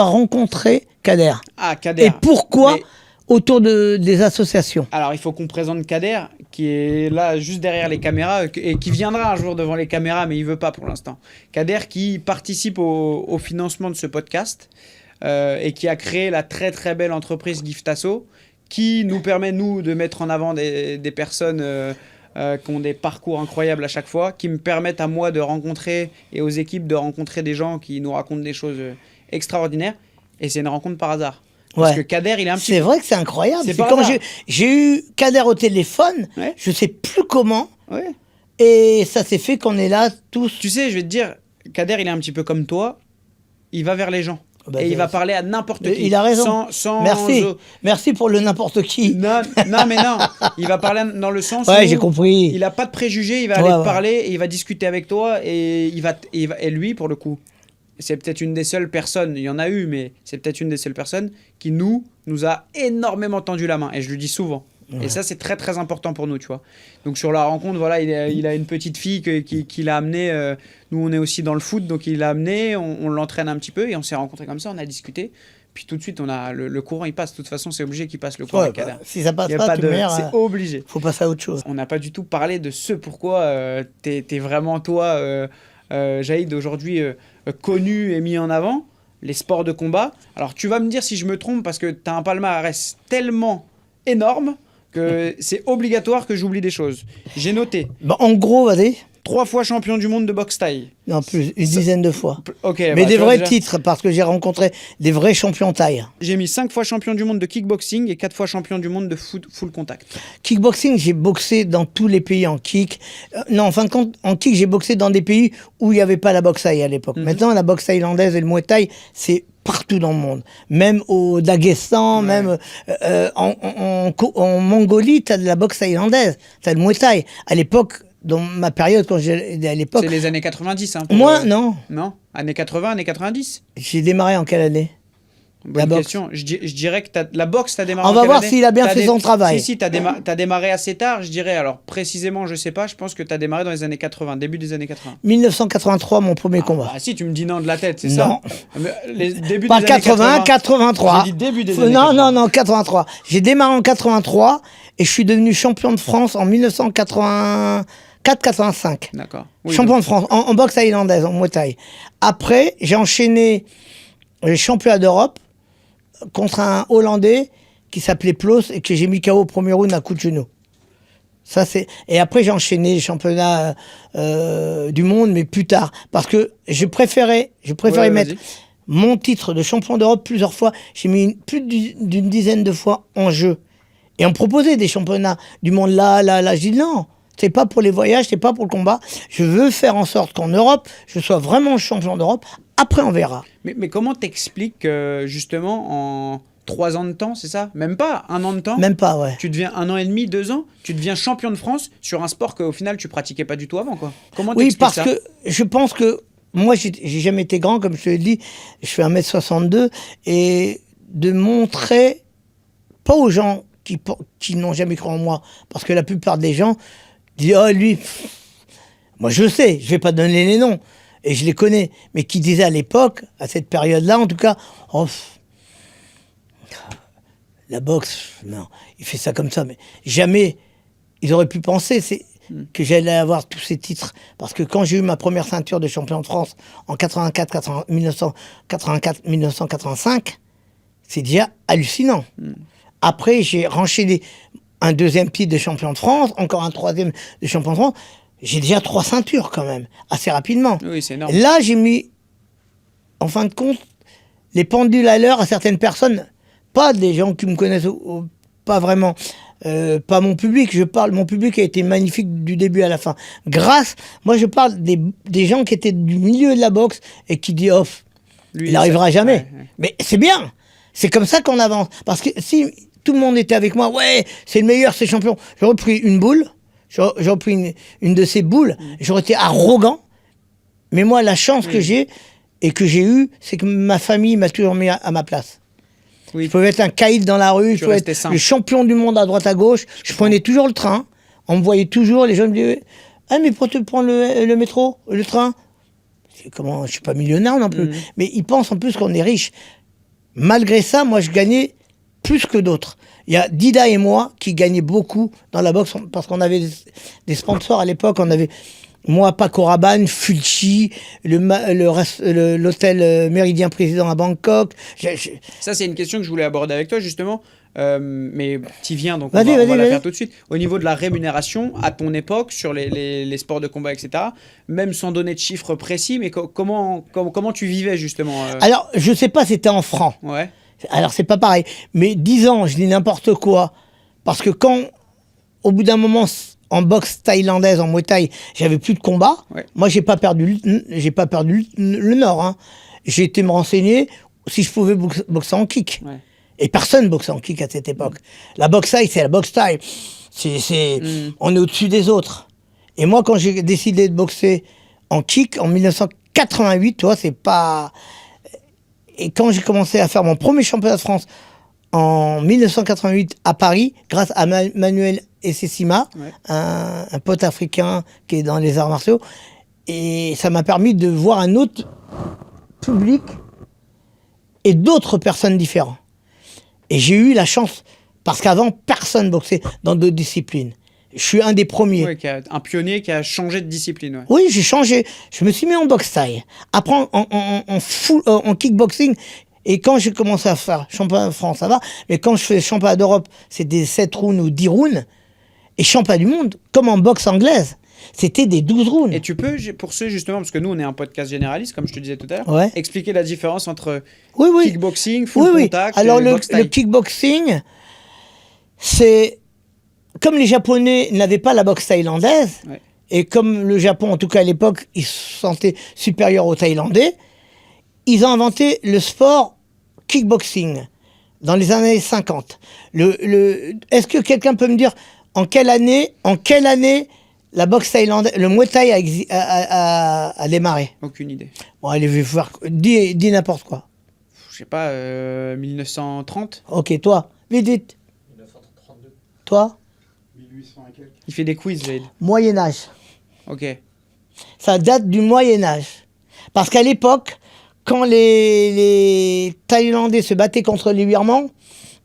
rencontré Kader? Ah, Kader. Et pourquoi Mais- autour des associations? Alors, il faut qu'on présente Kader, qui est là juste derrière les caméras et qui viendra un jour devant les caméras, mais il veut pas pour l'instant. Kader qui participe au financement de ce podcast et qui a créé la très très belle entreprise Giftasso, qui nous permet, nous, de mettre en avant des personnes qui ont des parcours incroyables à chaque fois, qui me permettent à moi de rencontrer et aux équipes de rencontrer des gens qui nous racontent des choses extraordinaires. Et c'est une rencontre par hasard. Parce Ouais. que Kader, il est un petit C'est vrai que c'est incroyable. C'est C'est par quand hasard. j'ai eu Kader au téléphone, Ouais. je sais plus comment, Ouais. et ça s'est fait qu'on est là tous. Tu sais, je vais te dire, Kader, il est un petit peu comme toi. Il va vers les gens. Bah, et il c'est- va parler à n'importe qui. Il a raison. Sans Merci. Merci pour le n'importe qui. Non, non, mais non. Il va parler dans le sens Ouais, où j'ai compris. il n'a pas de préjugés. Il va Ouais, aller te ouais. parler et il va discuter avec toi. Et, et lui, pour le coup, c'est peut-être une des seules personnes, il y en a eu, mais c'est peut-être une des seules personnes qui nous a énormément tendu la main. Et je le dis souvent. Et ça, c'est très très important pour nous, tu vois. Donc sur la rencontre, voilà, il a une petite fille qui l'a amené. Nous, on est aussi dans le foot, donc il l'a amené. On l'entraîne un petit peu et on s'est rencontrés comme ça. On a discuté. Puis tout de suite, on a le courant, il passe. De toute façon, c'est obligé qu'il passe le courant Ouais, avec Kader. bah, si ça passe Il y a pas, pas tu de, meurs, c'est obligé. faut passer à autre chose. On n'a pas du tout parlé de ce pourquoi t'es vraiment toi, Jaïd, aujourd'hui connu et mis en avant, les sports de combat. Alors tu vas me dire si je me trompe parce que tu as un palmarès tellement énorme que c'est obligatoire que j'oublie des choses. J'ai noté Bon, en gros, vas-y. 3 fois champion du monde de boxe thaï. Non, plus, une dizaine de fois. Ok, Mais bah, des tu vois vrais déjà, titres, parce que j'ai rencontré des vrais champions taille. j'ai mis 5 fois champion du monde de kickboxing et 4 fois champion du monde de full contact. Kickboxing, j'ai boxé dans tous les pays en kick. Non, en fin de compte, en kick, j'ai boxé dans des pays où il n'y avait pas la boxe thaï à l'époque. Maintenant, la boxe thaïlandaise et le muay thai, c'est partout dans le monde. Même au Daghestan, même en Mongolie, tu as de la boxe thaïlandaise. Tu as le muay thai. À l'époque, dans ma période, quand j'étais à l'époque, C'est les années 90. Hein, pour, moi, non. Non, années 80, années 90. J'ai démarré en quelle année? Bonne La boxe. question. Je dirais que la boxe, t'as démarré. On en va quelle voir année s'il a bien fait son travail. Si, t'as démarré assez tard, je dirais. Alors, précisément, je sais pas, je pense que t'as démarré dans les années 80, début des années 80. 1983, mon premier combat. Ah, si, tu me dis non de la tête, c'est Non. ça? Mais les débuts Pas des années 80, 83. J'ai dit début des années Non, 80. non, non, 83. J'ai démarré en 83 et je suis devenu champion de France en 1984-85. D'accord. Oui, Champion donc, de France en boxe thaïlandaise, en muay thai. Après, j'ai enchaîné les championnats d'Europe contre un Hollandais qui s'appelait Plos et que j'ai mis KO au premier round à coup de genou. Ça, c'est... Et après, j'ai enchaîné les championnats du monde, mais plus tard. Parce que je préférais Ouais, mettre vas-y. mon titre de champion d'Europe plusieurs fois. J'ai mis plus d'une dizaine de fois en jeu. Et on me proposait des championnats du monde là. Je dis non, c'est pas pour les voyages, c'est pas pour le combat. Je veux faire en sorte qu'en Europe, je sois vraiment champion d'Europe. Après, on verra. Mais comment t'expliques justement 3 ans de temps, c'est ça? Même pas 1 an de temps? Même pas, ouais. Tu deviens 1 an et demi, 2 ans, tu deviens champion de France sur un sport qu'au final tu pratiquais pas du tout avant, quoi. Comment Oui, t'expliques parce ça? que je pense que moi, j'ai jamais été grand, comme je te l'ai dit, je fais 1m62, et de montrer, pas aux gens qui n'ont jamais cru en moi, parce que la plupart des gens disent, oh lui, moi je sais, je vais pas donner les noms, et je les connais, mais qui disaient à l'époque, à cette période-là en tout cas, oh, la boxe, non, il fait ça comme ça, mais jamais ils auraient pu penser que j'allais avoir tous ces titres. Parce que quand j'ai eu ma première ceinture de champion de France en 1984-1985, c'est déjà hallucinant. Après, j'ai renchaîné un deuxième titre de champion de France, encore un troisième de champion de France. J'ai déjà 3 ceintures quand même, assez rapidement. Oui, c'est énorme. Là, j'ai mis, en fin de compte, les pendules à l'heure à certaines personnes, pas des gens qui me connaissent, pas vraiment, pas mon public. Mon public a été magnifique du début à la fin. Moi je parle des gens qui étaient du milieu de la boxe et qui disent, oh, il n'arrivera jamais. Ouais. Mais c'est bien, c'est comme ça qu'on avance. Parce que si tout le monde était avec moi, ouais, c'est le meilleur, c'est champion, j'aurais pris une boule, j'aurais pris une de ces boules, j'aurais été arrogant. Mais moi, la chance que j'ai eue, c'est que ma famille m'a toujours mis à ma place. Oui. Je pouvais être un caïd dans la rue, je pouvais être le champion du monde à droite à gauche. Je prenais toujours le train. On me voyait toujours, les gens me disaient, ah mais pourquoi tu prends le métro, le train? Comment, je suis pas millionnaire non plus. Mais ils pensent en plus qu'on est riche. Malgré ça, moi je gagnais plus que d'autres. Il y a Dida et moi qui gagnaient beaucoup dans la boxe parce qu'on avait des sponsors à l'époque. On avait moi, Paco Rabanne, Fulci, l'hôtel Méridien Président à Bangkok. Ça, c'est une question que je voulais aborder avec toi, justement. Mais tu viens, donc on va la faire tout de suite. Au niveau de la rémunération, à ton époque, sur les sports de combat, etc., même sans donner de chiffres précis, mais comment tu vivais, justement Alors, je sais pas, c'était en francs. Ouais. Alors, c'est pas pareil. Mais 10 ans, je dis n'importe quoi. Parce que au bout d'un moment, en boxe thaïlandaise, en Muay Thai, j'avais plus de combat. Ouais. Moi, j'ai pas perdu le nord. Hein. J'ai été me renseigner si je pouvais boxer en kick. Ouais. Et personne boxait en kick à cette époque. La boxe thaï, c'est la boxe thaï. On est au-dessus des autres. Et moi, quand j'ai décidé de boxer en kick, en 1988, tu vois, c'est pas... Et quand j'ai commencé à faire mon premier championnat de France en 1988 à Paris, grâce à Manuel Essessima, un pote africain qui est dans les arts martiaux, et ça m'a permis de voir un autre public et d'autres personnes différentes. Et j'ai eu la chance, parce qu'avant, personne boxait dans d'autres disciplines. Je suis un des premiers. Ouais, un pionnier qui a changé de discipline. Ouais. Oui, j'ai changé. Je me suis mis en boxe thaï. Après, en kickboxing. Et quand j'ai commencé à faire championnat de France, ça va. Mais quand je fais championnat d'Europe, c'était 7 rounds ou 10 rounds. Et championnat du monde, comme en boxe anglaise, c'était des 12 rounds. Et tu peux, pour ceux justement, parce que nous, on est un podcast généraliste, comme je te disais tout à l'heure, expliquer la différence entre kickboxing, full contact Alors, et boxe thaï. Le kickboxing, c'est... Comme les Japonais n'avaient pas la boxe thaïlandaise, et comme le Japon, en tout cas à l'époque, ils se sentaient supérieurs aux Thaïlandais, ils ont inventé le sport kickboxing dans les années 50. Est-ce que quelqu'un peut me dire en quelle année la boxe thaïlandaise, le Muay Thai a démarré? Aucune idée. Bon, allez, je vais faire... Dis n'importe quoi. Je sais pas, 1930. Ok, toi, vite. 1932. Toi? 1800 et quelques. Il fait des quiz, Zaid. Moyen-Âge. Ok. Ça date du Moyen-Âge. Parce qu'à l'époque, quand les Thaïlandais se battaient contre les Birmans,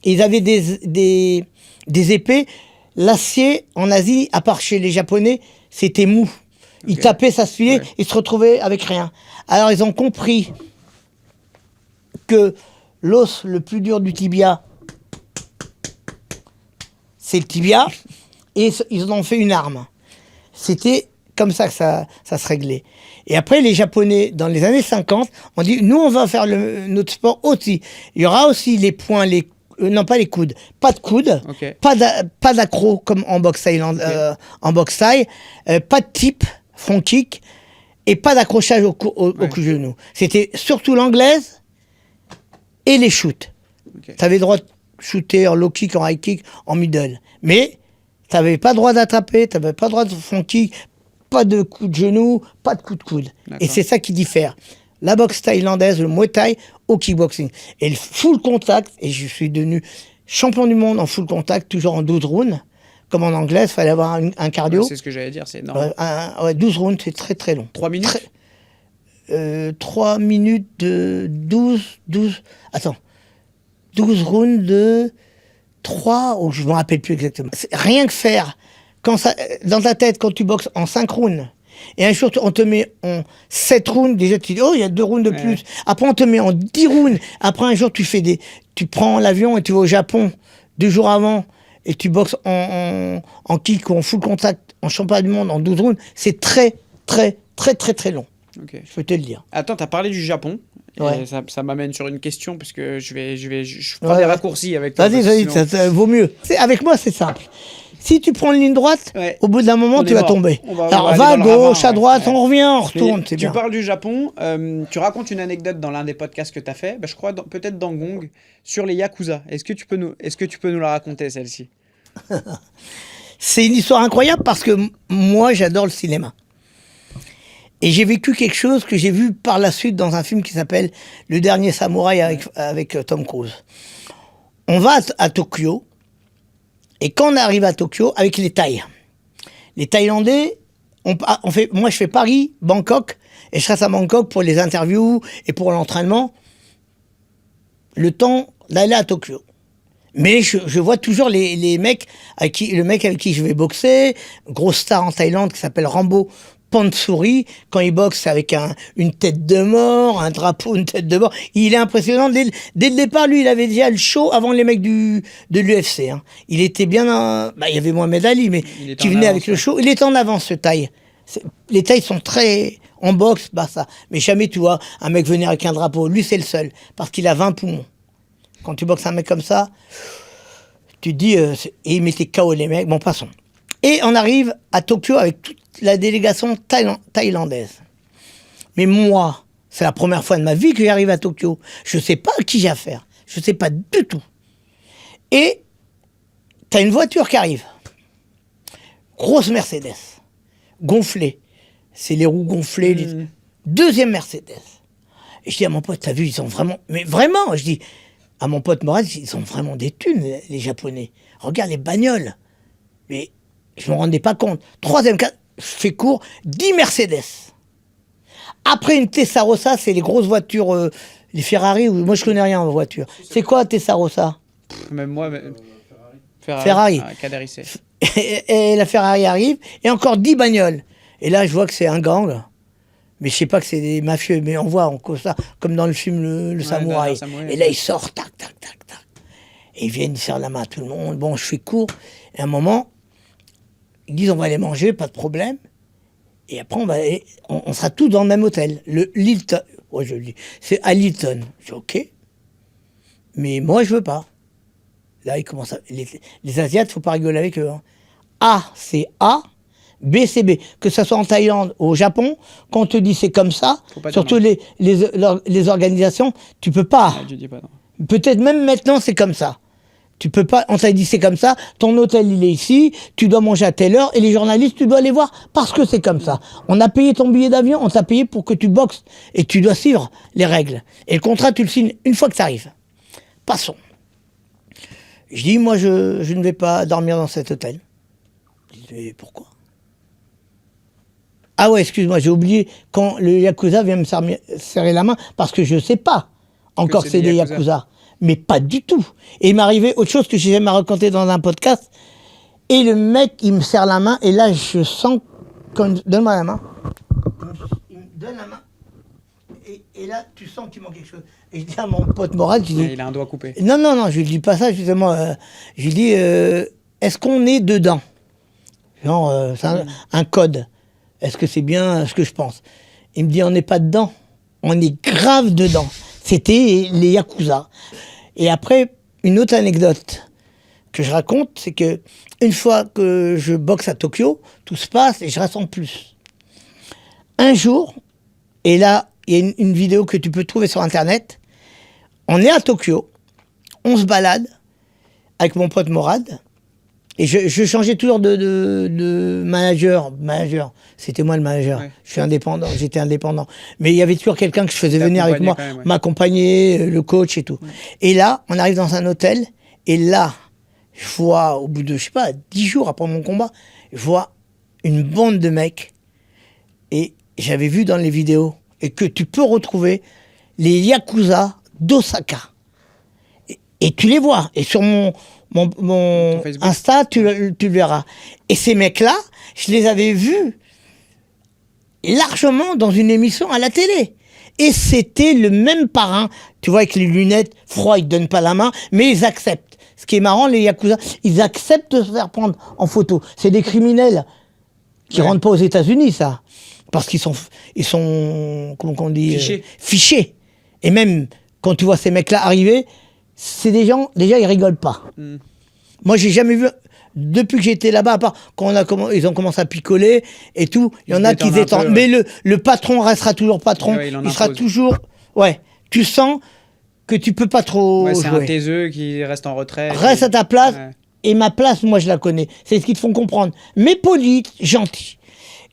ils avaient des épées. L'acier, en Asie, à part chez les Japonais, c'était mou. Ils tapaient, ça se filait, ils se retrouvaient avec rien. Alors, ils ont compris que l'os le plus dur du tibia, c'est le tibia, et ils en ont fait une arme. C'était comme ça que ça se réglait. Et après, les Japonais, dans les années 50, ont dit, nous, on va faire notre sport aussi. Il y aura aussi les poings, non, pas les coudes. Pas de coudes, pas d'accro comme en boxe thaï, pas de type, front kick, et pas d'accrochage au genou. C'était surtout l'anglaise et les shoots. Ok. Tu avais le droit de shooter en low kick, en high kick, en middle. Mais tu n'avais pas le droit d'attraper, tu n'avais pas le droit de front kick, pas de coup de genou, pas de coup de coude. D'accord. Et c'est ça qui diffère la boxe thaïlandaise, le Muay Thai, au kickboxing. Et le full contact, et je suis devenu champion du monde en full contact, toujours en 12 rounds. Comme en anglais, il fallait avoir un cardio. Ouais, c'est ce que j'allais dire, c'est énorme. 12 rounds, c'est très très long. 3 minutes 3 minutes de 12. Attends. 12 rounds de 3, je ne me rappelle plus exactement. Rien que faire, dans ta tête, quand tu boxes en 5 rounds, et un jour on te met en 7 rounds, déjà tu dis, oh, il y a 2 rounds de plus. Après, on te met en 10 rounds. Après, un jour, tu prends l'avion et tu vas au Japon 2 jours avant, et tu boxes en kick ou en full contact, en championnat du monde, en 12 rounds. C'est très, très, très, très, très long. Ok. Je peux te le dire. Attends, t'as parlé du Japon. Ouais. Et ça m'amène sur une question, parce que je prends des raccourcis avec toi. Vas-y, parce que sinon- ça vaut mieux. Avec moi, c'est simple. Si tu prends une ligne droite, Ouais. au bout d'un moment, On tu est vas mort. tomber. On va Alors, aller va à dans le ravin, gauche, à ouais. droite, Ouais. on revient, on Mais retourne, c'est tu bien. parles du Japon, tu racontes une anecdote dans l'un des podcasts que tu as fait, je crois peut-être dans Gong, sur les Yakuza. Est-ce que tu peux nous la raconter, celle-ci? C'est une histoire incroyable parce que moi, j'adore le cinéma. Et j'ai vécu quelque chose que j'ai vu par la suite dans un film qui s'appelle Le Dernier Samouraï avec Tom Cruise. On va à Tokyo, et quand on arrive à Tokyo, avec les Thaïs, les Thaïlandais, moi je fais Paris, Bangkok, et je reste à Bangkok pour les interviews et pour l'entraînement, le temps d'aller à Tokyo. Mais je vois toujours les mecs, le mec avec qui je vais boxer, grosse star en Thaïlande qui s'appelle Rambo Pansori, quand il boxe c'est avec une tête de mort, un drapeau, une tête de mort. Il est impressionnant. Dès le départ, lui, il avait déjà le show avant les mecs de l'UFC. Hein. Il était bien... il y avait Mohamed Ali, mais qui venait avec le show. Il était en avance, ce Thaï. Les Thaïs sont très... En boxe, ça. Mais jamais, tu vois, un mec venir avec un drapeau. Lui, c'est le seul, parce qu'il a 20 poumons. Quand tu boxes un mec comme ça, tu te dis... et il mettait KO les mecs. Bon, passons. Et on arrive à Tokyo avec toute la délégation thaïlandaise. Mais moi, c'est la première fois de ma vie que j'arrive à Tokyo. Je ne sais pas à qui j'ai affaire. Je ne sais pas du tout. Et tu as une voiture qui arrive. Grosse Mercedes. Gonflée. C'est les roues gonflées. Deuxième Mercedes. Et je dis à mon pote, t'as vu, ils sont vraiment... Mais vraiment, je dis à mon pote Morad, ils ont vraiment des thunes, les Japonais. Regarde les bagnoles. Mais je ne me rendais pas compte. Troisième cas, je fais court, 10 Mercedes. Après une Testarossa, c'est les grosses voitures, les Ferrari. Moi, je connais rien en voiture. C'est quoi Testarossa? Même moi, Ferrari. Caderisé. Et la Ferrari arrive, et encore 10 bagnoles. Et là, je vois que c'est un gang. Mais je sais pas que c'est des mafieux, mais on voit ça, comme dans le film Le Samouraï. Et là, ils sortent, tac, tac, tac, tac. Et ils viennent, ils serrent la main à tout le monde. Bon, je fais court. Et à un moment, ils disent on va aller manger, pas de problème. Et après, on sera tous dans le même hôtel. Le Hilton. Ouais, je le dis. C'est à Hilton. Je dis ok. Mais moi, je veux pas. Là, ils commencent à... Les Asiates, faut pas rigoler avec eux. Hein. A, c'est A. B, c'est B. Que ce soit en Thaïlande ou au Japon, quand on te dit c'est comme ça, surtout les organisations, tu peux pas. Ah, je dis pas non. Peut-être même maintenant, c'est comme ça. Tu peux pas, on t'a dit c'est comme ça, ton hôtel il est ici, tu dois manger à telle heure, et les journalistes, tu dois les voir parce que c'est comme ça. On a payé ton billet d'avion, on t'a payé pour que tu boxes, et tu dois suivre les règles. Et le contrat, tu le signes une fois que ça arrive. Passons. Je dis, moi, je ne vais pas dormir dans cet hôtel. Je dis, pourquoi? Ah ouais, excuse-moi, j'ai oublié quand le Yakuza vient me serrer la main, parce que je ne sais pas encore que c'est des Yakuza. Mais pas du tout. Et il m'est arrivé autre chose que j'ai jamais raconté dans un podcast. Et le mec, il me serre la main, et là, je sens donne-moi la main. Il me donne la main. Et là, tu sens qu'il manque quelque chose. Et je dis à mon pote Morad, je dis... Il a un doigt coupé. Non, je lui dis pas ça, justement. Je lui dis, est-ce qu'on est dedans? Genre, c'est un code. Est-ce que c'est bien ce que je pense? Il me dit, on n'est pas dedans. On est grave dedans. C'était les Yakuza. Et après, une autre anecdote que je raconte, c'est que une fois que je boxe à Tokyo, tout se passe et je reste en plus. Un jour, et là, il y a une vidéo que tu peux trouver sur Internet, on est à Tokyo, on se balade avec mon pote Morad. Et je changeais toujours de manager. C'était moi le manager. Ouais. Je suis indépendant, j'étais indépendant. Mais il y avait toujours quelqu'un que je faisais venir avec moi, Quand même, ouais. m'accompagner, le coach et tout. Ouais. Et là, on arrive dans un hôtel, et là, je vois, au bout de, je sais pas, 10 jours après mon combat, je vois une bande de mecs, et j'avais vu dans les vidéos, et que tu peux retrouver, les Yakuza d'Osaka. Et tu les vois. Et sur mon Insta, tu le verras. Et ces mecs-là, je les avais vus largement dans une émission à la télé. Et c'était le même parrain. Tu vois, avec les lunettes, froid, ils ne donnent pas la main, mais ils acceptent. Ce qui est marrant, les Yakuza, ils acceptent de se faire prendre en photo. C'est des criminels qui rentrent pas aux États-Unis, ça. Parce qu'ils sont, comment on dit, fichés. Et même, quand tu vois ces mecs-là arriver, c'est des gens, déjà, ils rigolent pas. Moi, j'ai jamais vu, depuis que j'étais là-bas, à part quand ils ont commencé à picoler et tout, il y en a qui détendent. Mais le patron restera toujours patron. Ouais, il sera toujours. Ouais, tu sens que tu peux pas trop. C'est jouer. un taiseux qui reste en retrait. Reste à ta place. Ouais. Et ma place, moi, je la connais. C'est ce qu'ils te font comprendre. Mais poli, gentil.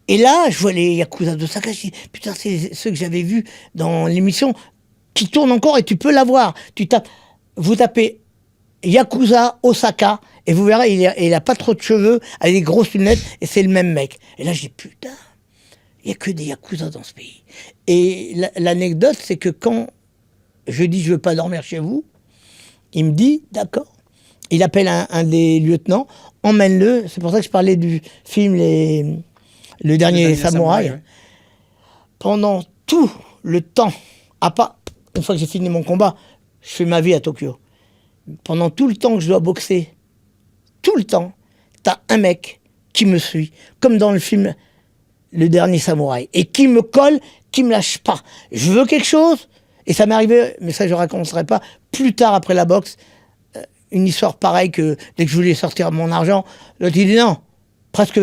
Et là, je vois les Yakuza d'Osaka. Je dis, putain, c'est ceux que j'avais vus dans l'émission qui tournent encore et tu peux la voir. Vous tapez Yakuza Osaka et vous verrez, il a pas trop de cheveux, avec des grosses lunettes et c'est le même mec. Et là, je dis putain, il y a que des Yakuza dans ce pays. Et l'anecdote, c'est que quand je dis je veux pas dormir chez vous, il me dit d'accord. Il appelle un des lieutenants, emmène-le. C'est pour ça que je parlais du film Le Dernier Samouraï. Ouais. Pendant tout le temps, à part une fois que j'ai fini mon combat, je fais ma vie à Tokyo. Pendant tout le temps que je dois boxer, tout le temps, t'as un mec qui me suit, comme dans le film Le Dernier Samouraï, et qui me colle, qui me lâche pas. Je veux quelque chose, et ça m'est arrivé, mais ça je raconterai pas, plus tard après la boxe, une histoire pareille que dès que je voulais sortir mon argent, l'autre il dit non, presque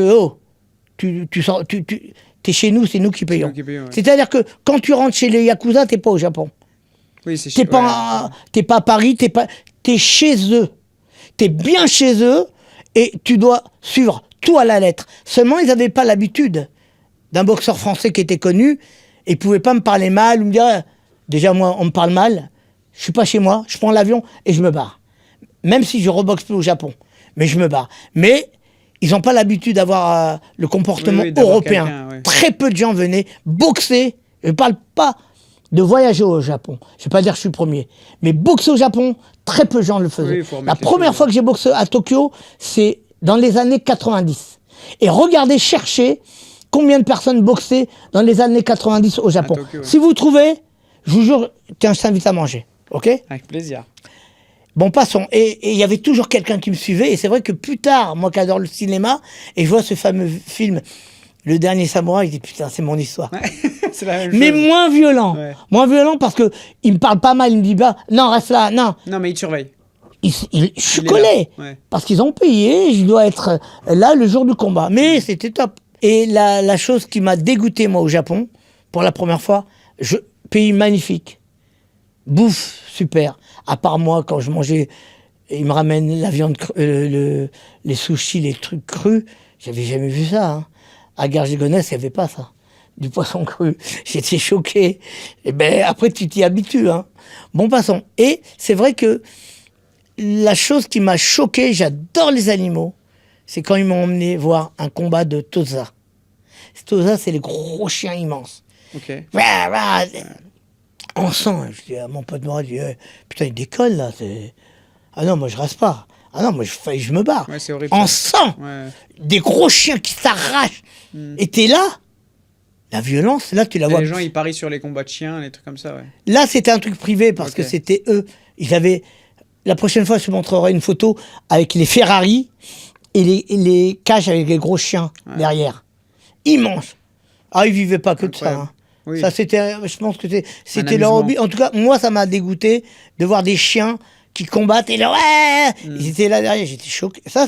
t'es chez nous, c'est nous qui payons. Ouais. C'est-à-dire que quand tu rentres chez les Yakuza, t'es pas au Japon. Oui, c'est t'es pas à Paris, t'es chez eux. T'es bien chez eux et tu dois suivre tout à la lettre. Seulement, ils n'avaient pas l'habitude d'un boxeur français qui était connu et ils pouvaient pas me parler mal ou me dire déjà moi on me parle mal, je suis pas chez moi, je prends l'avion et je me barre. Même si je reboxe plus au Japon, mais je me barre. Mais ils n'ont pas l'habitude d'avoir le comportement européen. Ouais. Très peu de gens venaient boxer. Je ne parle pas de voyager au Japon. Je ne vais pas dire que je suis le premier. Mais boxer au Japon, très peu de gens le faisaient. Oui, la première fois que j'ai boxé à Tokyo, c'est dans les années 90. Et regardez, cherchez combien de personnes boxaient dans les années 90 au Japon. Tokyo, ouais. Si vous trouvez, je vous jure, tiens, je t'invite à manger. OK ? Avec plaisir. Bon, passons. Et il y avait toujours quelqu'un qui me suivait. Et c'est vrai que plus tard, moi qui adore le cinéma, et je vois ce fameux film, Le Dernier Samouraï, je dis putain, c'est mon histoire. Ouais, c'est la même mais chose. moins violent. Ouais. Moins violent parce qu'il me parle pas mal. Il me dit, bah, non, reste là, non. Non, mais il te surveille. Je suis collé. Ouais. Parce qu'ils ont payé, je dois être là le jour du combat. Mais c'était top. Et la chose qui m'a dégoûté, moi, au Japon, pour la première fois, pays magnifique. Bouffe, super. À part moi, quand je mangeais, ils me ramènent la viande, les sushis, les trucs crus. J'avais jamais vu ça. Hein. À Garges-les-Gonesse, il n'y avait pas ça. Du poisson cru. J'étais choqué. Et ben après, tu t'y habitues. Hein. Bon, passons. Et c'est vrai que la chose qui m'a choqué, j'adore les animaux, c'est quand ils m'ont emmené voir un combat de Tosa. Tosa, c'est les gros chiens immenses. Ok. On sent, je dis à mon pote Morad, putain, il décolle là. Ah non, moi je reste pas. Ah non, moi je me barre. Ouais, c'est horrible. On sent des gros chiens qui s'arrachent. Et t'es là, la violence, là tu la vois. Les gens ils parient sur les combats de chiens, les trucs comme ça, ouais. Là c'était un truc privé parce que c'était eux. Ils avaient. La prochaine fois, je te montrerai une photo avec les Ferrari et les cages avec les gros chiens derrière. Immenses. Ah, ils vivaient pas que de ça. Hein. Oui. Ça, c'était, je pense que c'était leur hobby. En tout cas, moi, ça m'a dégoûté de voir des chiens qui combattent et là, ils étaient là derrière. J'étais choqué. Ça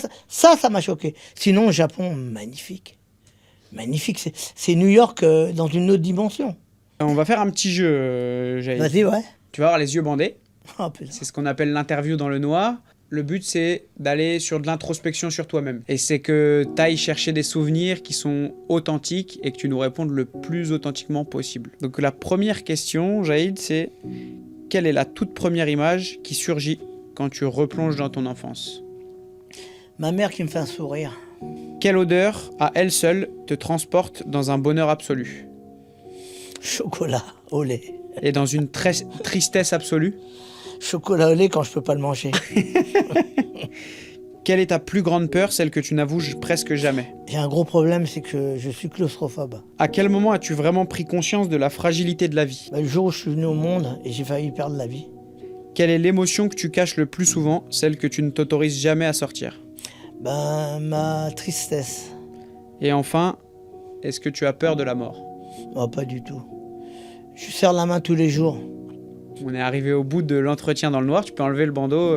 m'a choqué. Sinon, Japon, magnifique. Magnifique. C'est New York dans une autre dimension. On va faire un petit jeu, Jaïd. Vas-y, ouais. Tu vas avoir les yeux bandés. Oh, putain. C'est ce qu'on appelle l'interview dans le noir. Le but, c'est d'aller sur de l'introspection sur toi-même. Et c'est que tu ailles chercher des souvenirs qui sont authentiques et que tu nous répondes le plus authentiquement possible. Donc la première question, Jaïd, c'est quelle est la toute première image qui surgit quand tu replonges dans ton enfance? Ma mère qui me fait un sourire. Quelle odeur, à elle seule, te transporte dans un bonheur absolu Chocolat au lait. et dans une tristesse absolue? Chocolat au lait quand je peux pas le manger. Quelle est ta plus grande peur, celle que tu n'avoues presque jamais? J'ai un gros problème, c'est que je suis claustrophobe. À quel moment as-tu vraiment pris conscience de la fragilité de la vie? Le jour où je suis venu au monde et j'ai failli perdre la vie. Quelle est l'émotion que tu caches le plus souvent, celle que tu ne t'autorises jamais à sortir? Ma tristesse. Et enfin, est-ce que tu as peur de la mort? Oh, pas du tout. Je serre la main tous les jours. On est arrivé au bout de l'entretien dans le noir. Tu peux enlever le bandeau,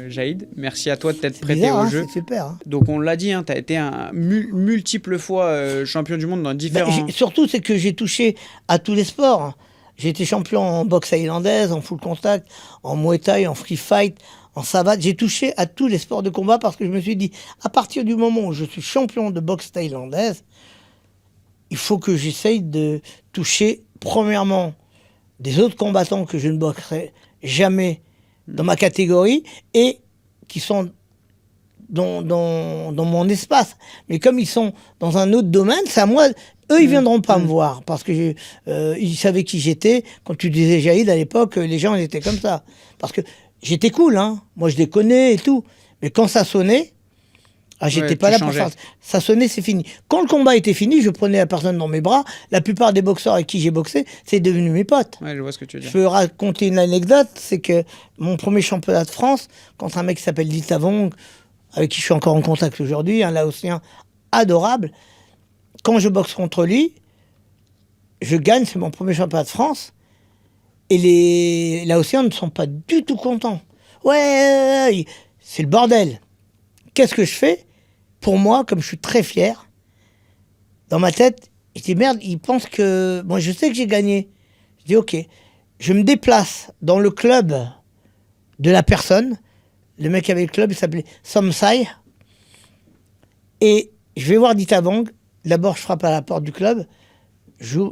Jaïd. Merci à toi de t'être C'est prêté bizarre, au hein, jeu. c'est super. Hein. Donc on l'a dit, hein, tu as été un multiple fois champion du monde dans différents... Surtout, c'est que j'ai touché à tous les sports. Hein. J'ai été champion en boxe thaïlandaise, en full contact, en muay thai, en free fight, en savate. J'ai touché à tous les sports de combat parce que je me suis dit, à partir du moment où je suis champion de boxe thaïlandaise, il faut que j'essaye de toucher, premièrement, des autres combattants que je ne boxerai jamais dans ma catégorie et qui sont dans mon espace. Mais comme ils sont dans un autre domaine, c'est à moi. Eux, ils viendront pas me voir parce que ils savaient qui j'étais. Quand tu disais Jaïd à l'époque, les gens ils étaient comme ça. Parce que j'étais cool, hein. Moi, je déconnais et tout. Mais quand ça sonnait, j'étais pas là pour faire. Ça sonnait, c'est fini. Quand le combat était fini, je prenais la personne dans mes bras. La plupart des boxeurs avec qui j'ai boxé, c'est devenu mes potes. Ouais, je vois ce que tu veux dire. Je peux raconter une anecdote, c'est que mon premier championnat de France, contre un mec qui s'appelle Ditavong, avec qui je suis encore en contact aujourd'hui, un Laotien adorable, quand je boxe contre lui, je gagne, c'est mon premier championnat de France, et les Laotiens ne sont pas du tout contents. Ouais, c'est le bordel. Qu'est-ce que je fais? Pour moi, comme je suis très fier, dans ma tête, je dis merde, ils pensent que... Moi, je sais que j'ai gagné. Je dis ok, je me déplace dans le club de la personne. Le mec qui avait le club, il s'appelait Somsai. Et je vais voir Ditavong. D'abord, je frappe à la porte du club.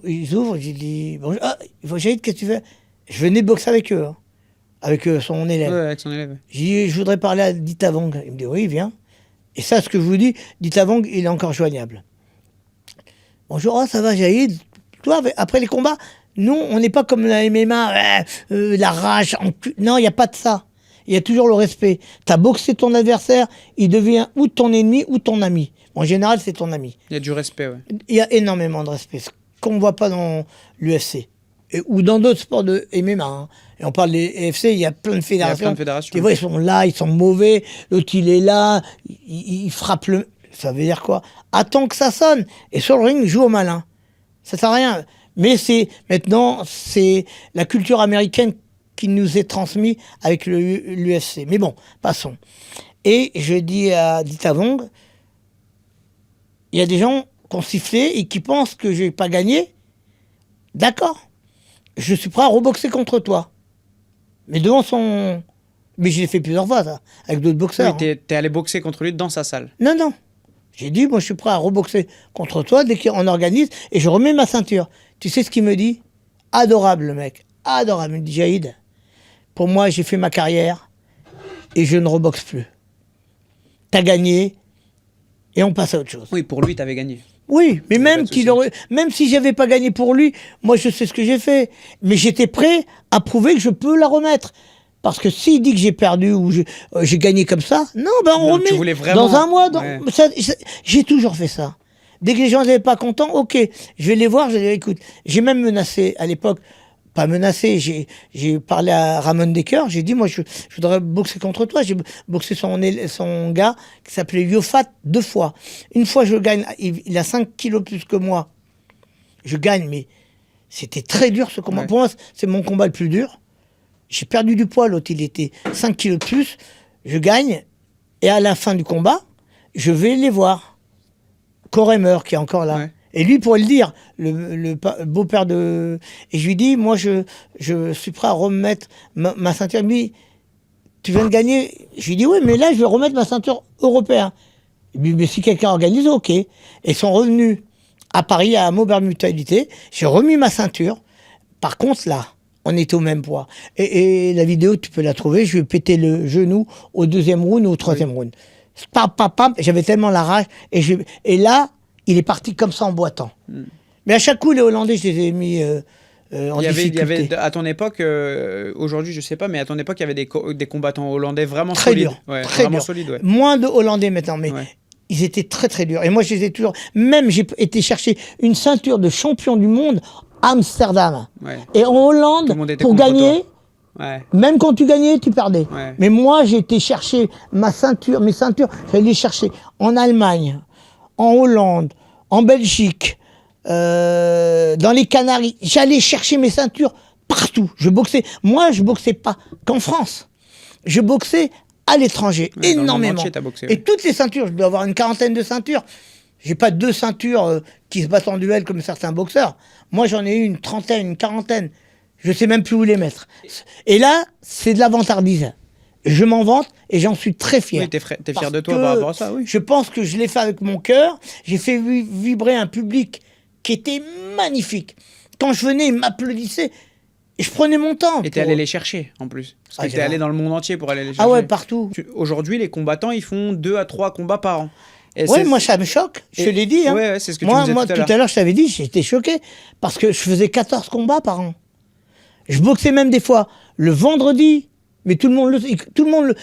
Ils ouvrent, j'ai dit bonjour. Ah, Jaïd, qu'est-ce que tu fais? Je venais boxer avec eux, hein, avec son élève. Ouais, avec son élève. J'ai dit, je voudrais parler à Ditavong. Il me dit oui, viens. Et ça, ce que je vous dis, Ditavong, il est encore joignable. Bonjour, ça va, Jaïd? Toi, après les combats, nous, on n'est pas comme la MMA, la rage. Non, il n'y a pas de ça. Il y a toujours le respect. Tu as boxé ton adversaire, il devient ou ton ennemi ou ton ami. En général, c'est ton ami. Il y a du respect, ouais. Il y a énormément de respect, ce qu'on ne voit pas dans l'UFC. Ou dans d'autres sports de MMA. Hein. Et on parle des UFC, il y a plein de fédérations. Il y a plein de fédérations. Tu vois, ils sont là, ils sont mauvais. L'autre, il est là, il frappe le... Ça veut dire quoi? Attends que ça sonne. Et sur le ring, joue au malin. Ça sert à rien. Mais maintenant, c'est la culture américaine qui nous est transmise avec l'UFC. Mais bon, passons. Et je dis à Ditavong, il y a des gens qui ont sifflé et qui pensent que je n'ai pas gagné. D'accord. Je suis prêt à reboxer contre toi. Mais devant son... Mais je l'ai fait plusieurs fois, ça, avec d'autres boxeurs. Oui, t'es allé boxer contre lui dans sa salle. Non, non. J'ai dit, moi, je suis prêt à reboxer contre toi dès qu'on organise et je remets ma ceinture. Tu sais ce qu'il me dit? Adorable, le mec. Adorable. Il me dit, Jaïd, pour moi, j'ai fait ma carrière et je ne reboxe plus. T'as gagné et on passe à autre chose. Oui, pour lui, t'avais gagné. Oui, mais même si j'avais pas gagné pour lui, moi, je sais ce que j'ai fait. Mais j'étais prêt à prouver que je peux la remettre. Parce que s'il dit que j'ai perdu ou j'ai gagné comme ça, non, ben on remet. Tu voulais vraiment... Dans un mois, Ouais. J'ai toujours fait ça. Dès que les gens n'étaient pas contents, ok, je vais les voir, je vais dire, écoute, j'ai même menacé à l'époque, pas menacé, j'ai parlé à Ramon Decker, j'ai dit, moi, je voudrais boxer contre toi. J'ai boxé son gars qui s'appelait Yofat 2 fois. Une fois, je gagne, il a 5 kilos plus que moi. Je gagne, mais c'était très dur ce combat. Ouais. Pour moi, c'est mon combat le plus dur. J'ai perdu du poids, l'autre il était 5 kilos de plus, je gagne, et à la fin du combat, je vais les voir. Coremer qui est encore là. Ouais. Et lui pourrait le dire, le beau-père de... Et je lui dis, moi, je suis prêt à remettre ma ceinture. Lui, tu viens de gagner. Je lui dis, oui, mais là, je vais remettre ma ceinture européenne. Il me dit, mais si quelqu'un organise, ok. Et ils sont revenus à Paris, à Maubert Mutualité. J'ai remis ma ceinture. Par contre, là, on était au même poids. Et la vidéo, tu peux la trouver. Je lui ai pété le genou au 2e round ou au 3e round. Pam, pam, pam. J'avais tellement la rage. Et là, il est parti comme ça en boitant. Mais à chaque coup, les Hollandais, je les ai mis en difficulté. Il y avait, à ton époque, aujourd'hui je sais pas, mais à ton époque, il y avait des combattants hollandais vraiment Très solides. dur, Ouais, très vraiment dur. solides, ouais. Moins de Hollandais maintenant, mais ils étaient très très durs. Et moi, je les ai toujours... Même, j'ai été chercher une ceinture de champion du monde à Amsterdam. Ouais. Et en Hollande, Tout le monde était pour contre gagner... Ouais. Même quand tu gagnais, tu perdais. Ouais. Mais moi, j'ai été chercher mes ceintures, j'allais les chercher en Allemagne, en Hollande, en Belgique, dans les Canaries. J'allais chercher mes ceintures partout. Je boxais. Moi, je boxais pas qu'en France. Je boxais à l'étranger, Ouais, dans le monde énormément. entier, t'as boxé, Et ouais. toutes les ceintures, je dois avoir une 40aine de ceintures. J'ai pas 2 ceintures qui se battent en duel comme certains boxeurs. Moi, j'en ai eu une 30aine, une 40aine. Je sais même plus où les mettre. Et là, c'est de la vantardise. Je m'en vante et j'en suis très fier. Oui, t'es fier Parce de toi que par rapport à ça, oui. Je pense que je l'ai fait avec mon cœur. J'ai fait vibrer un public qui était magnifique. Quand je venais, ils m'applaudissaient. Et je prenais mon temps. Et t'es allé les chercher, en plus. Parce que t'es j'adore. allé dans le monde entier pour aller les chercher. Ah ouais, partout. Aujourd'hui, les combattants, ils font 2 à 3 combats par an. Et Ouais, c'est- moi, ça me choque. Je te Et- l'ai dit. Hein. Ouais, c'est ce que tu moi, me disais moi, tout à tout l'heure. à l'heure, je t'avais dit, j'étais choqué. Parce que je faisais 14 combats par an. Je boxais même des fois le vendredi. Mais tout le monde,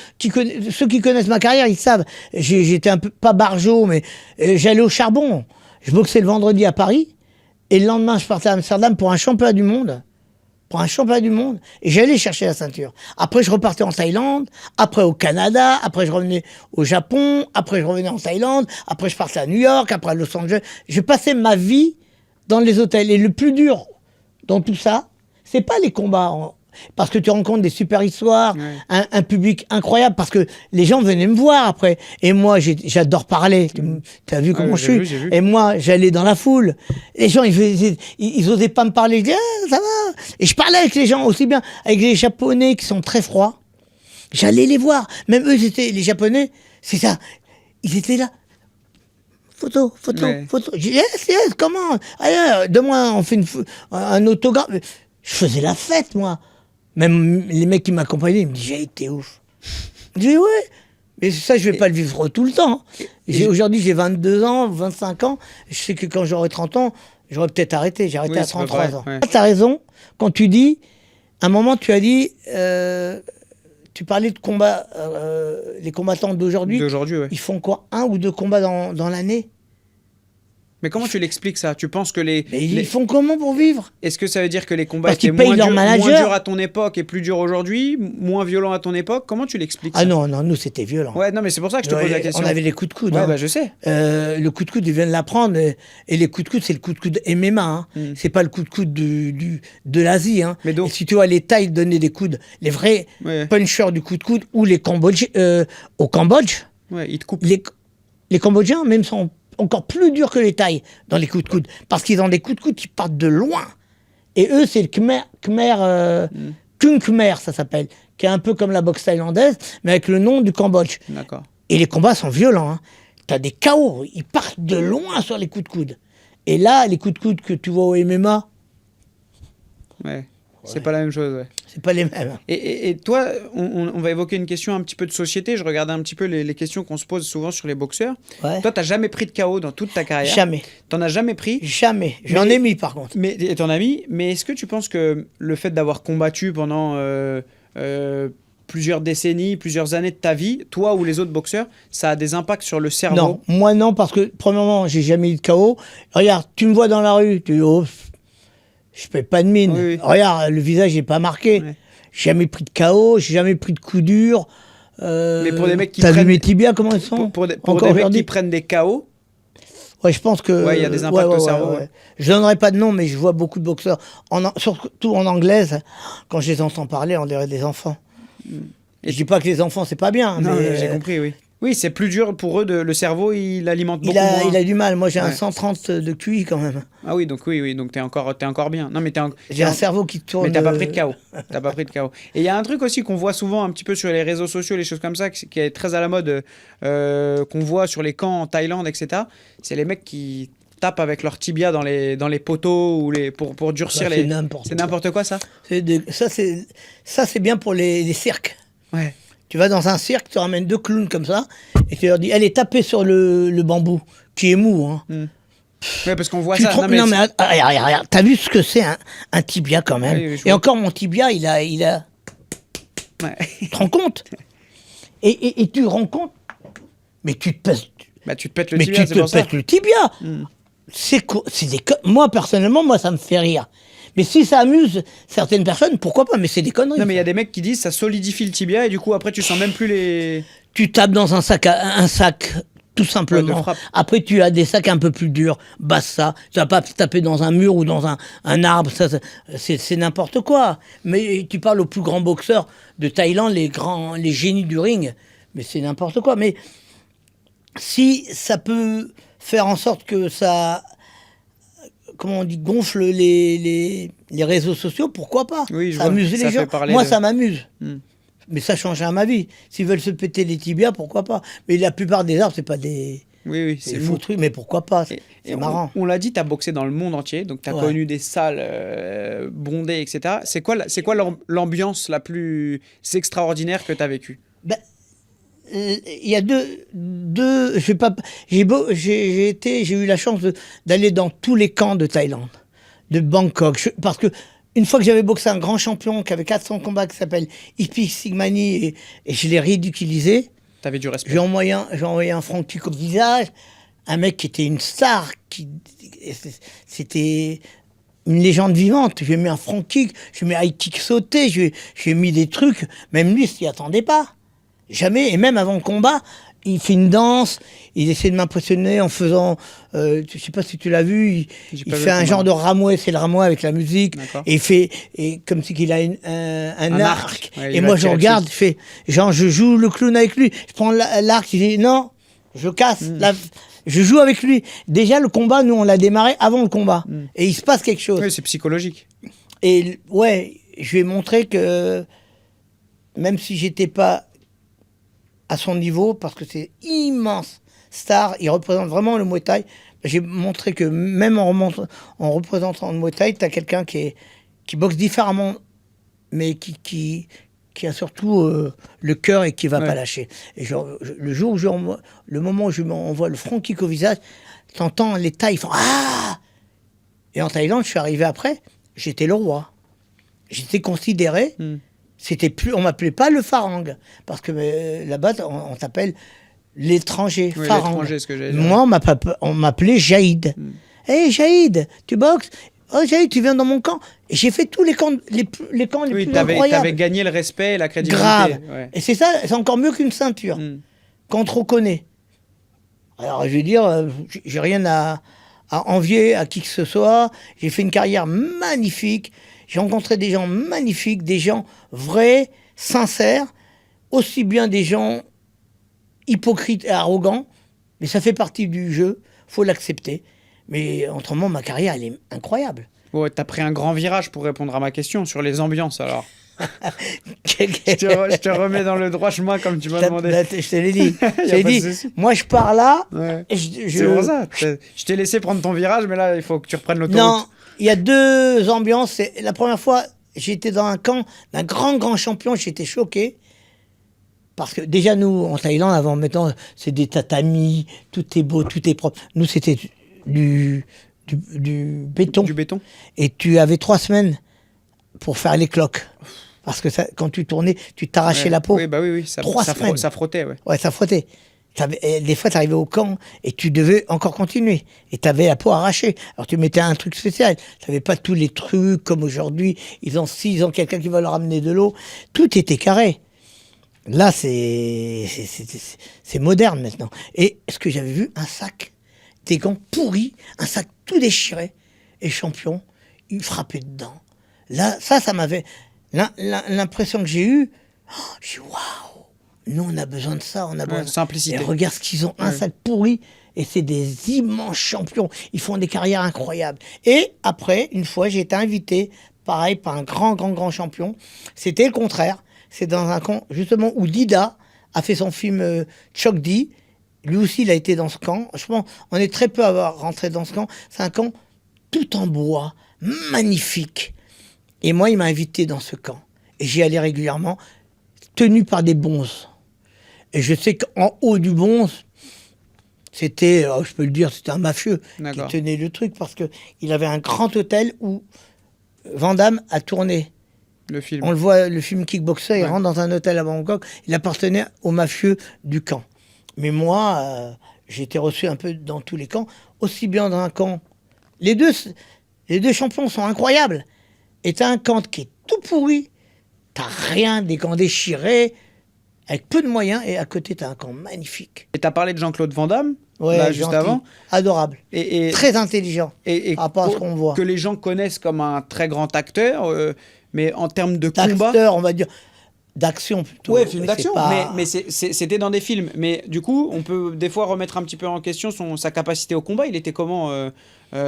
ceux qui connaissent ma carrière, ils savent. J'étais un peu, pas barjot, mais j'allais au charbon. Je boxais le vendredi à Paris. Et le lendemain, je partais à Amsterdam pour un championnat du monde. Et j'allais chercher la ceinture. Après, je repartais en Thaïlande. Après, au Canada. Après, je revenais au Japon. Après, je revenais en Thaïlande. Après, je partais à New York. Après, à Los Angeles. Je passais ma vie dans les hôtels. Et le plus dur dans tout ça, c'est pas les combats. Parce que tu rencontres des super histoires, un public incroyable, parce que les gens venaient me voir après. Et moi, j'adore parler. Tu as vu comment je suis. j'ai vu. Et moi, j'allais dans la foule. Les gens, ils osaient pas me parler. Je dis, ah, ça va. Et je parlais avec les gens aussi bien, avec les Japonais qui sont très froids. J'allais les voir. Même eux, les Japonais, c'est ça. Ils étaient là. Photo. Ouais. Je dis, yes, comment? Allez, donne-moi, on fait un autographe. Je faisais la fête, moi. Même les mecs qui m'accompagnaient, ils me disaient, hey, t'es ouf. Je dis, ouais. Mais ça, je vais pas le vivre tout le temps. Aujourd'hui, j'ai 22 ans, 25 ans. Je sais que quand j'aurai 30 ans, j'aurais peut-être arrêté. J'ai arrêté Oui, à c'est pas 33 vrai, ans. ouais. Tu as raison. Quand tu dis, à un moment, tu as dit, tu parlais de combat, les combattants d'aujourd'hui. D'aujourd'hui, ouais. Ils font quoi? 1 ou 2 combats dans l'année? Mais comment tu l'expliques ça? Tu penses que Mais ils font comment pour vivre? Est-ce que ça veut dire que les combats Parce étaient qu'ils payent leur moins manager. durs à ton époque et plus durs aujourd'hui, moins violents à ton époque? Comment tu l'expliques Ah ça? non, nous, c'était violent. Ouais, non, mais c'est pour ça que je te pose la question. On avait les coups de coude. Ouais, hein. bah je sais. Le coup de coude, ils viennent l'apprendre. Et les coups de coude, c'est le coup de coude MMA. Hein. C'est pas le coup de coude de l'Asie. Hein. Mais donc- Et si tu vois les Thaïs donner des coudes, les vrais Ouais. punchers du coup de coude, ou les Cambodgiens, au Cambodge, Ouais, ils te coupent. les Cambodgiens même sont encore plus durs que les Thaïs dans les coups de coude. Parce qu'ils ont des coups de coude qui partent de loin. Et eux, c'est le Kung Khmer, ça s'appelle. Qui est un peu comme la boxe thaïlandaise, mais avec le nom du Cambodge. D'accord. Et les combats sont violents. Hein. T'as des KO, ils partent de loin sur les coups de coude. Et là, les coups de coude que tu vois au MMA, Ouais. C'est pas la même chose, ouais. c'est pas les mêmes. Et toi, on va évoquer une question un petit peu de société. Je regardais un petit peu les questions qu'on se pose souvent sur les boxeurs. Ouais. Toi, t'as jamais pris de KO dans toute ta carrière. Jamais. T'en as jamais pris. Jamais. J'en ai mis par contre. Mais et ton ami, mais est-ce que tu penses que le fait d'avoir combattu pendant plusieurs décennies, plusieurs années de ta vie, toi ou les autres boxeurs, ça a des impacts sur le cerveau? Non, moi non, parce que premièrement, j'ai jamais eu de KO. Regarde, tu me vois dans la rue, tu dis, oh, je fais pas de mine. Oui, oui. Regarde, le visage n'est pas marqué. Ouais. J'ai jamais pris de KO, j'ai jamais pris de coup dur. Mais pour des mecs qui T'as vu prennent- mes tibias, comment ils sont? Pour des Encore mecs qui aujourd'hui. prennent des KO, Ouais, je pense que. Ouais, il y a des impacts au cerveau, ouais. Je donnerai pas de nom, mais je vois beaucoup de boxeurs, surtout en anglaise. Quand je les entends parler, on dirait des enfants. Et je dis pas que les enfants c'est pas bien, non, mais j'ai compris, oui. Oui, c'est plus dur pour eux, le cerveau, il alimente beaucoup moins. Il a du mal. Moi, j'ai un Ouais. 130 de QI quand même. Ah oui, donc donc t'es encore bien. Non, mais J'ai un cerveau qui tourne. Mais t'as pas pris de KO. T'as pas pris de KO. Et il y a un truc aussi qu'on voit souvent un petit peu sur les réseaux sociaux, les choses comme ça, qui est très à la mode, qu'on voit sur les camps en Thaïlande, etc. C'est les mecs qui tapent avec leur tibia dans les poteaux ou pour durcir Ça, les. c'est C'est n'importe quoi, ça. Ça, c'est bien pour les cirques. Ouais. Tu vas dans un cirque, tu ramènes 2 clowns comme ça, et tu leur dis, allez, tapez sur le bambou, qui est mou. Hein. Ouais, parce qu'on voit Tu ça. te rends- non, mais regarde, t'as vu ce que c'est un tibia quand même. Oui, oui, je Et vois. encore, mon tibia, il a... Ouais. Tu te rends compte et tu te rends compte, mais tu te pètes, Bah, tu te pètes le mais tibia, tu c'est te pour ça. pètes le tibia. C'est moi, personnellement, moi, ça me fait rire. Mais si ça amuse certaines personnes, pourquoi pas? Mais c'est des conneries. Non, mais il y ça. a des mecs qui disent ça solidifie le tibia et du coup, après, tu sens même plus les. Tu tapes dans un sac, tout Ouais, de simplement. frappe. Après, tu as des sacs un peu plus durs. Basta. Tu vas pas taper dans un mur ou dans un arbre. C'est n'importe quoi. Mais tu parles aux plus grands boxeurs de Thaïlande, les génies du ring. Mais c'est n'importe quoi. Mais si ça peut faire en sorte que ça, comment on dit, gonfle les réseaux sociaux, pourquoi pas? Oui, je ça vois. amuse Ça les fait gens. parler Moi, de- ça m'amuse. Hmm. Mais ça change rien à ma vie. S'ils veulent se péter les tibias, pourquoi pas? Mais la plupart des arbres, c'est pas des Oui, c'est faux fou. trucs. Mais pourquoi pas? C'est Et marrant. On l'a dit, tu as boxé dans le monde entier, donc tu as Ouais. connu des salles bondées, etc. C'est quoi l'ambiance la plus extraordinaire que tu as vécue? Ben, il y a deux. Je vais pas. J'ai eu la chance d'aller dans tous les camps de Thaïlande, de Bangkok, parce que une fois que j'avais boxé un grand champion qui avait 400 combats qui s'appelle Ipi Sigmani et je l'ai ridiculisé. Tu avais du respect. J'ai envoyé un franc kick au visage, un mec qui était une star, c'était une légende vivante. J'ai mis un front kick, j'ai mis un high kick sauté, j'ai mis des trucs, même lui, il s'y attendait pas. Jamais, et même avant le combat, il fait une danse, il essaie de m'impressionner en faisant, je sais pas si tu l'as vu, J'ai il pas vu fait le un combat. genre de ramois, c'est le ramois avec la musique, D'accord. et il fait, et comme si qu'il a un arc. Ouais, il Et va moi je tirer regarde, dessus. je fais, genre je joue le clown avec lui, je prends l'arc, il dit non, je casse, je joue avec lui. Déjà le combat, nous on l'a démarré avant le combat, et il se passe quelque chose. Oui, c'est psychologique. Et ouais, je lui ai montré que même si j'étais pas à son niveau, parce que c'est immense star, il représente vraiment le Muay Thai, j'ai montré que même en représentant le Muay Thai, tu as quelqu'un qui boxe différemment, mais qui a surtout le cœur et qui va Ouais. pas lâcher. Et le moment où je m'envoie le front kick au visage, t'entends les Thaïs font ah. Et en Thaïlande, je suis arrivé après, j'étais le roi. J'étais considéré. C'était plus, on m'appelait pas le farang parce que là-bas on t'appelle l'étranger. Oui, farang. l'étranger, ce que j'allais dire. Moi on m'appelait Jaïd. Hey Jaïd, tu boxes? Oh Jaïd, tu viens dans mon camp. Et j'ai fait tous les camps les Oui, plus t'avais incroyables. gagné le respect et la crédibilité. Grave. Ouais. Et c'est ça, c'est encore mieux qu'une ceinture qu'on te reconnaît. Alors je veux dire, j'ai rien à envier à qui que ce soit. J'ai fait une carrière magnifique. J'ai rencontré des gens magnifiques, des gens vrais, sincères, aussi bien des gens hypocrites et arrogants, mais ça fait partie du jeu, faut l'accepter. Mais autrement, ma carrière, elle est incroyable. Ouais, t'as pris un grand virage pour répondre à ma question sur les ambiances alors. Je te remets dans le droit chemin comme tu m'as demandé. Je te l'ai dit. Y a Je t'ai pas de dit, souci. moi je pars là. Ouais. Et C'est pour ça. Je t'ai laissé prendre ton virage, mais là, il faut que tu reprennes l'autoroute. Non, il y a deux ambiances. La première fois, j'étais dans un camp d'un grand champion, j'étais choqué. Parce que déjà, nous, en Thaïlande, avant, maintenant, c'est des tatamis, tout est beau, tout est propre. Nous, c'était du béton. Du béton. Et tu avais 3 semaines pour faire les cloques. Parce que ça, quand tu tournais, tu t'arrachais Ouais. la peau. Oui, bah oui. Ça, 3 ça, semaines. ça frottait, ouais. Ouais, ça frottait. Des fois, tu arrivais au camp et tu devais encore continuer. Et tu avais la peau arrachée. Alors, tu mettais un truc spécial. Tu n'avais pas tous les trucs comme aujourd'hui. Ils ont quelqu'un qui va leur amener de l'eau. Tout était carré. Là, c'est moderne maintenant. Et ce que j'avais vu, un sac, des gants pourris, un sac tout déchiré. Et champion, il frappait dedans. Là, ça m'avait... L'impression que j'ai eue, j'ai dit waouh! Nous, on a besoin de ça. On a besoin Ouais, simplicité. Et regarde ce qu'ils ont, un Ouais. sac pourri. Et c'est des immenses champions. Ils font des carrières incroyables. Et après, une fois, j'ai été invité, pareil, par un grand champion. C'était le contraire. C'est dans un camp, justement, où Dida a fait son film Chokdi. Lui aussi, il a été dans ce camp. Je pense, on est très peu à avoir rentré dans ce camp. C'est un camp tout en bois, magnifique. Et moi, il m'a invité dans ce camp. Et j'y allais régulièrement, tenu par des bonzes. Et je sais qu'en haut du bonze, c'était, je peux le dire, c'était un mafieux qui D'accord. tenait le truc parce qu'il avait un grand hôtel où Van Damme a tourné. Le film. On le voit, le film Kickboxer, il Ouais. rentre dans un hôtel à Bangkok, il appartenait aux mafieux du camp. Mais moi, j'ai été reçu un peu dans tous les camps, aussi bien dans un camp. Les deux champions sont incroyables. Et t'as un camp qui est tout pourri, t'as rien, des camps déchirés, avec peu de moyens, et à côté t'as un camp magnifique. Et tu as parlé de Jean-Claude Van Damme, Ouais, là, juste gentil, avant. adorable, Et, très intelligent et par rapport à ce qu'on voit. que les gens connaissent comme un très grand acteur, mais en termes de combat. D'acteur, on va dire, d'action plutôt. Ouais, film C'est d'action, pas- mais c'était dans des films. Mais du coup, on peut des fois remettre un petit peu en question sa capacité au combat. Il était comment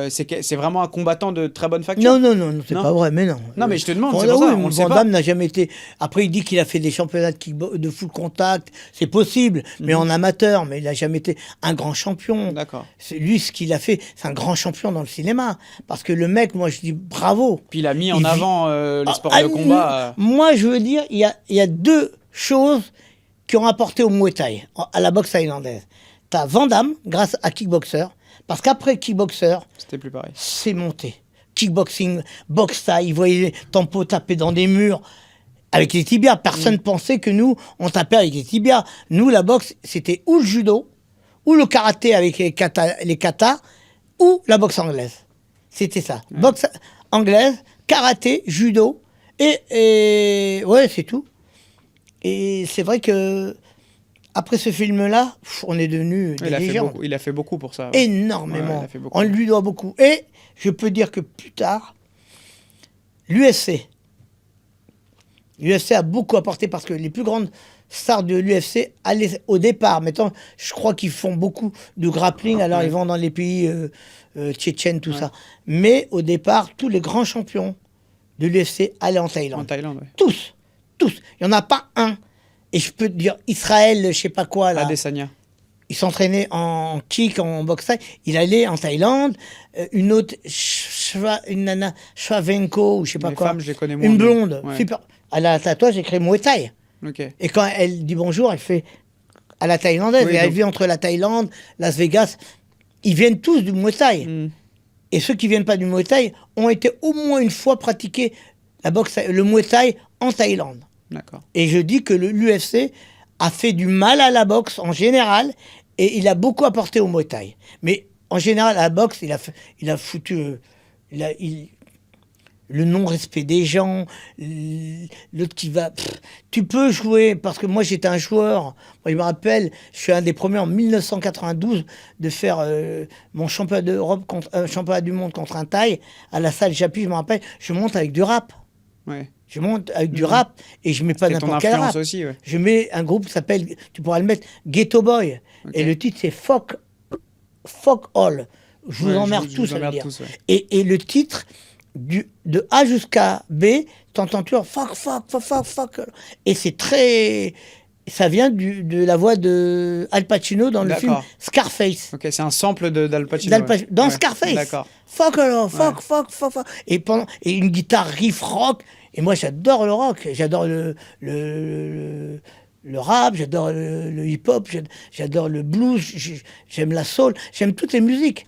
c'est vraiment un combattant de très bonne facture. Non, c'est Non. pas vrai, mais non. Non, mais je te demande, Van c'est pour ça, Damme, on le sait Van pas. Damme n'a jamais été. Après, il dit qu'il a fait des championnats de full contact, c'est possible, mais Mhm. en amateur, mais il n'a jamais été un grand champion. D'accord. Lui, ce qu'il a fait, c'est un grand champion dans le cinéma. Parce que le mec, moi, je dis bravo. Puis il a mis en Il vit- avant les sports Ah, de combat. Moi, je veux dire, il y a deux choses qui ont apporté au Muay Thai, à la boxe thaïlandaise. T'as Van Damme, grâce à Kickboxer, parce qu'après Kickboxer, C'était plus pareil. c'est monté. Kickboxing, boxe thaï, ils voyaient Tempo taper dans des murs avec les tibias. Personne ne pensait que nous, on tapait avec les tibias. Nous, la boxe, c'était ou le judo, ou le karaté avec les katas, ou la boxe anglaise. C'était ça. Boxe anglaise, karaté, judo, et ouais, c'est tout. Et c'est vrai que après ce film-là, on est devenu des légendes. Il a fait beaucoup pour ça. Ouais. Énormément. Ouais, il a fait beaucoup. On lui doit beaucoup. Et je peux dire que plus tard, l'UFC a beaucoup apporté parce que les plus grandes stars de l'UFC allaient au départ. Maintenant, je crois qu'ils font beaucoup de grappling, alors ils vont dans les pays tchétchènes, tout ça. Mais au départ, tous les grands champions de l'UFC allaient en Thaïlande. En Thaïlande, ouais. Tous. Il n'y en a pas un. Et je peux te dire, Israël, je sais pas quoi, là. Adesanya. Il s'entraînait en kick, en boxe thaï. Il allait en Thaïlande. Une autre, une nana, Shvavenko, ou je sais pas Les quoi. femmes, je les connais moins. Une mais- blonde, Ouais. super. Elle a un tatouage écrit Muay Thai. Ok. Et quand elle dit bonjour, elle fait à la thaïlandaise. Oui, et elle donc- vit entre la Thaïlande, Las Vegas. Ils viennent tous du Muay Thai. Hmm. Et ceux qui viennent pas du Muay Thai ont été au moins une fois pratiquer la boxe, le Muay Thai en Thaïlande. D'accord. Et je dis que l'UFC a fait du mal à la boxe en général et il a beaucoup apporté au Muay Thai. Mais en général, à la boxe, il a foutu le non-respect des gens, l'autre qui va... tu peux jouer, parce que moi j'étais un joueur, moi, je me rappelle, je suis un des premiers en 1992 de faire mon championnat d'Europe, championnat du monde contre un Thaï, à la salle Japi, je me rappelle, je monte avec du rap. Ouais. Je monte avec du rap et je mets pas C'était ton n'importe quel influence rap. aussi, ouais. Je mets un groupe qui s'appelle, tu pourras le mettre, Ghetto Boy. Ok. Et le titre c'est Fuck All. Je vous Ouais, emmerde je tous vous à le emmerde dire. tous, ouais. Et le titre, de A jusqu'à B, t'entends toujours fuck. Et c'est très. Ça vient de la voix de Al Pacino dans le film D'accord. Scarface. Ok, c'est un sample d'Al Pacino. D'Al ouais. Pacino, dans Ouais. Scarface. D'accord. Fuck. Et une guitare riff rock. Et moi, j'adore le rock. J'adore le rap, j'adore le hip-hop, j'adore le blues, j'aime la soul, j'aime toutes les musiques.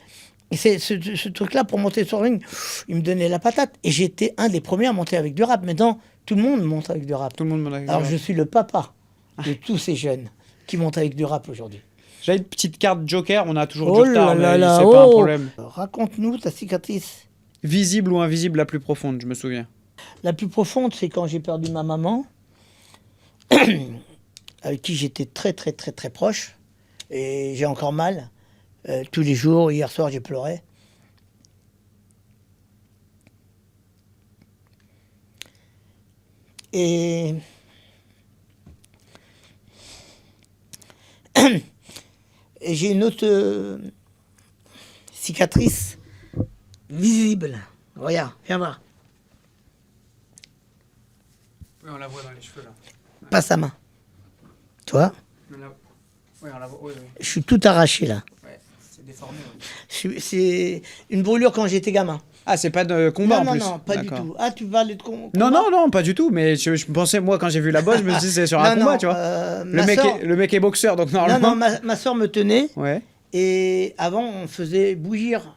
Et c'est ce truc-là, pour monter sur le ring, il me donnait la patate. Et j'étais un des premiers à monter avec du rap. Maintenant, tout le monde monte avec du rap. Tout le monde m'en a Alors, je suis le papa de tous ces jeunes qui montent avec du rap aujourd'hui. J'ai une petite carte Joker, on a toujours Oh du retard, là là mais là, c'est pas un oh. problème. Raconte-nous ta cicatrice. Visible ou invisible la plus profonde, je me souviens. La plus profonde, c'est quand j'ai perdu ma maman, avec qui j'étais très proche, et j'ai encore mal. Tous les jours, hier soir, j'ai pleuré. Et Et j'ai une autre cicatrice visible. Regarde, viens voir. Oui, on la voit dans les cheveux là. Passe ta main. Toi, Oui, on la voit. Oui, oui. je suis tout arraché là. Ouais, c'est déformé. C'est une brûlure quand j'étais gamin. Ah, c'est pas de combat Non, en plus. non, pas du D'accord. tout. Ah, tu parlais de combat? Non, pas du tout. Mais je pensais, moi, quand j'ai vu la bosse, je me suis dit, c'est sur un Non, combat, non, tu vois. ma sœur- Le mec est boxeur, donc Non, normalement. non, ma soeur me tenait. Ouais, Et avant, on faisait bouillir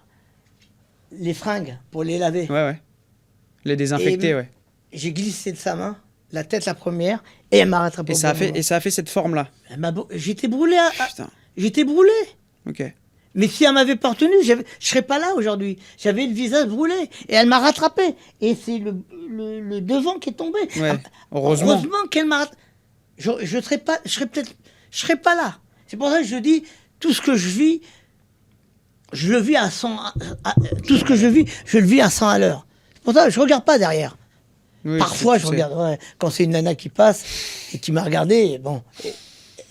les fringues pour les laver. ouais. Les désinfecter, Et- ouais. J'ai glissé de sa main, la tête la première, et elle m'a rattrapé. Et au ça, a bon fait, moment. et ça a fait cette forme-là. J'étais brûlé. Putain, J'étais brûlé. ok. Mais si elle m'avait pas retenu, je serais pas là aujourd'hui. J'avais le visage brûlé. Et elle m'a rattrapé. Et c'est le devant qui est tombé. Ouais, heureusement. Heureusement qu'elle m'a rattrapé. Je serais pas, je serais pas là. C'est pour ça que je dis, tout ce que je vis, je le vis à 100, tout ce que je vis, je le vis à 100 à l'heure. C'est pour ça que je regarde pas derrière. Oui, Parfois, je sais. regarde. Ouais, quand c'est une nana qui passe et qui m'a regardé, bon, et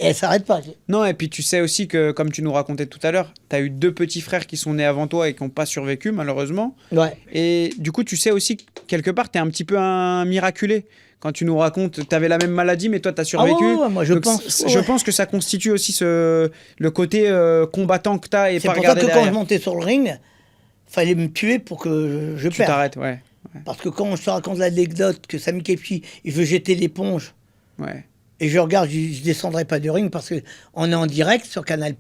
elle s'arrête pas. Non, et puis tu sais aussi que, comme tu nous racontais tout à l'heure, tu as eu 2 petits frères qui sont nés avant toi et qui n'ont pas survécu, malheureusement. Ouais. Et du coup, tu sais aussi que quelque part, tu es un petit peu un miraculé. Quand tu nous racontes, tu avais la même maladie, mais toi, tu as survécu. ouais, moi, je Donc, pense. je Ouais. pense que ça constitue aussi le côté combattant que tu as et C'est pas pour ça regarder que quand derrière. je montais sur le ring, fallait me tuer pour que je Tu perde. t'arrêtes, ouais. Parce que quand je te raconte l'anecdote que Sami Kepchi, il veut jeter l'éponge, Ouais. et je regarde, je descendrai pas du ring parce qu'on est en direct sur Canal+,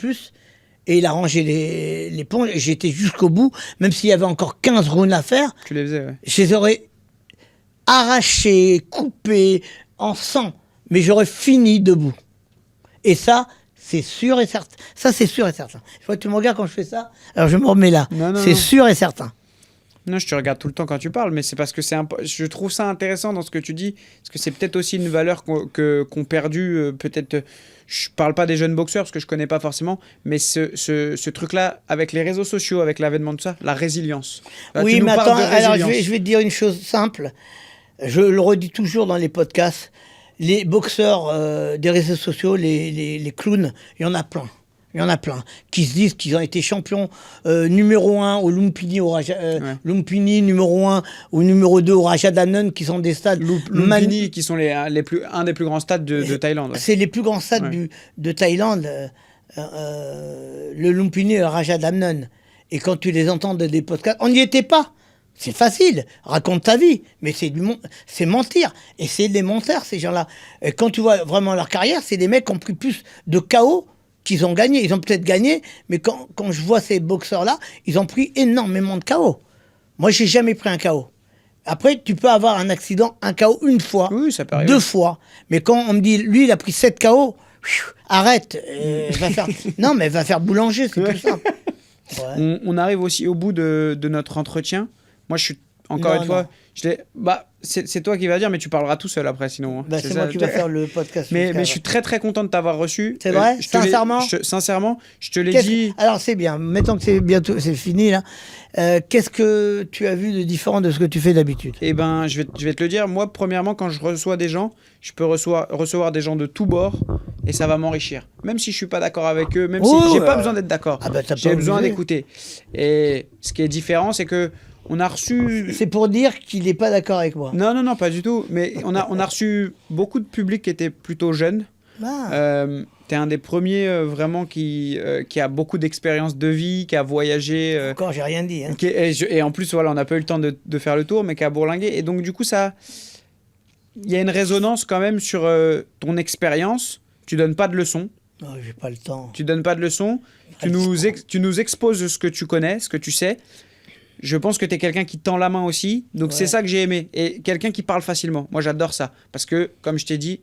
et il a rangé l'éponge, et j'étais jusqu'au bout, même s'il y avait encore 15 rounds à faire, Tu les faisais, ouais. je les aurais arrachés, coupés, en sang, mais j'aurais fini debout. Et ça, c'est sûr et certain. Ça, c'est sûr et certain. Je vois que tu me regardes quand je fais ça, alors je me remets là. Non, non, C'est non. sûr et certain. Non, je te regarde tout le temps quand tu parles, mais c'est parce que je trouve ça intéressant dans ce que tu dis, parce que c'est peut-être aussi une valeur qu'ont perdu, peut-être, je parle pas des jeunes boxeurs, parce que je connais pas forcément, mais ce truc-là, avec les réseaux sociaux, avec l'avènement de ça, la résilience. Là, tu Oui, nous mais parles attends, de alors résilience. je vais te dire une chose simple. Je le redis toujours dans les podcasts. Les boxeurs des réseaux sociaux, les clowns, il y en a plein. Il y en a plein qui se disent qu'ils ont été champions numéro 1 au Lumpini, Lumpini numéro 1 ou numéro 2 au Rajadamnern, qui sont des stades Lumpini, qui sont un des plus grands stades de Thaïlande. Ouais. C'est les plus grands stades Ouais. de Thaïlande, le Lumpini et le Rajadamnern. Et quand tu les entends de des podcasts, on n'y était pas. C'est facile, raconte ta vie, mais c'est mentir. Et c'est des menteurs, ces gens-là. Et quand tu vois vraiment leur carrière, c'est des mecs qui ont pris plus de KO qu'ils ont gagné. Ils ont peut-être gagné, mais quand je vois ces boxeurs-là, ils ont pris énormément de KO. Moi, j'ai jamais pris un KO. Après, tu peux avoir un accident, un KO une fois, Oui, ça peut arriver. 2 fois. Mais quand on me dit, lui, il a pris 7 KO, arrête, va faire... Non, mais va faire boulanger, c'est plus simple. Ouais. On arrive aussi au bout de notre entretien. Moi, je suis encore Non, une fois, non. c'est toi qui vas dire, mais tu parleras tout seul après, sinon. hein. Bah, c'est ça, moi qui vais faire le podcast. Mais jusqu'à je suis très très content de t'avoir reçu. C'est vrai je te l'ai- Sincèrement Sincèrement, je te l'ai Qu'est-ce- dit. Alors c'est bien, mettons que c'est bientôt, c'est fini là. Qu'est-ce que tu as vu de différent de ce que tu fais d'habitude? Eh ben, je vais te le dire. Moi, premièrement, quand je reçois des gens, je peux recevoir des gens de tous bords et ça va m'enrichir. Même si je suis pas d'accord avec eux, même si Oh, j'ai pas besoin d'être d'accord. Ah bah, t'as J'ai pas besoin obligé. d'écouter. Et ce qui est différent, c'est que on a reçu. C'est pour dire qu'il n'est pas d'accord avec moi. Non, pas du tout. Mais on a reçu beaucoup de public qui était plutôt jeune. Ah. T'es un des premiers vraiment qui a beaucoup d'expérience de vie, qui a voyagé. Encore, j'ai rien dit. Hein. Et en plus, voilà, on n'a pas eu le temps de faire le tour, mais qui a bourlingué. Et donc, du coup, il y a une résonance quand même sur ton expérience. Tu donnes pas de leçons. Non, j'ai pas le temps. Tu donnes pas de leçons. Pas le temps. Tu nous exposes ce que tu connais, ce que tu sais. Je pense que tu es quelqu'un qui tend la main aussi. Donc, Ouais. c'est ça que j'ai aimé. Et quelqu'un qui parle facilement. Moi, j'adore ça. Parce que, comme je t'ai dit,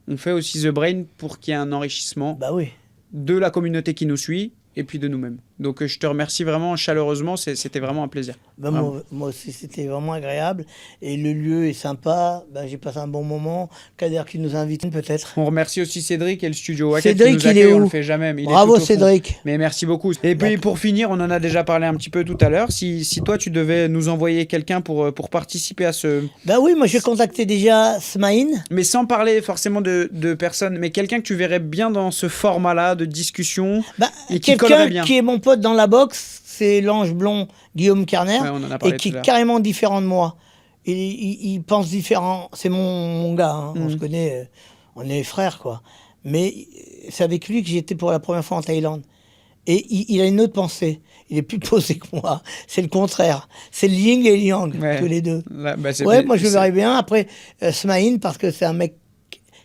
on fait aussi The Brain pour qu'il y ait un enrichissement Bah oui. de la communauté qui nous suit et puis de nous-mêmes. Donc je te remercie vraiment chaleureusement, c'était vraiment un plaisir. Ben, Vraiment. moi aussi, c'était vraiment agréable. Et le lieu est sympa. Ben, j'ai passé un bon moment. Kader qui nous invite peut-être. On remercie aussi Cédric et le studio Wacket Cédric, qui nous il est accueille, on où le fait jamais. Mais il est Bravo tout au fond. Cédric. Mais merci beaucoup. Et puis pour finir, on en a déjà parlé un petit peu tout à l'heure. Si toi tu devais nous envoyer quelqu'un pour participer à ce... Ben oui, moi j'ai contacté déjà Smaïn. Mais sans parler forcément de personnes, mais quelqu'un que tu verrais bien dans ce format-là de discussion Ben, et qui collerait quelqu'un bien. qui est mon pote dans la boxe, c'est l'ange blond Guillaume Carner. Ouais, on en a Et parlé qui tout à est l'heure. carrément différent de moi. Il pense différent. C'est mon gars, hein. On Mhm. se connaît, on est frères, quoi. Mais c'est avec lui que j'étais pour la première fois en Thaïlande. Et il a une autre pensée. Il est plus posé que moi. C'est le contraire. C'est le yin et le yang, Ouais. tous les deux. Là, bah, Ouais, moi je le verrais bien. Après, Smaïn, parce que c'est un mec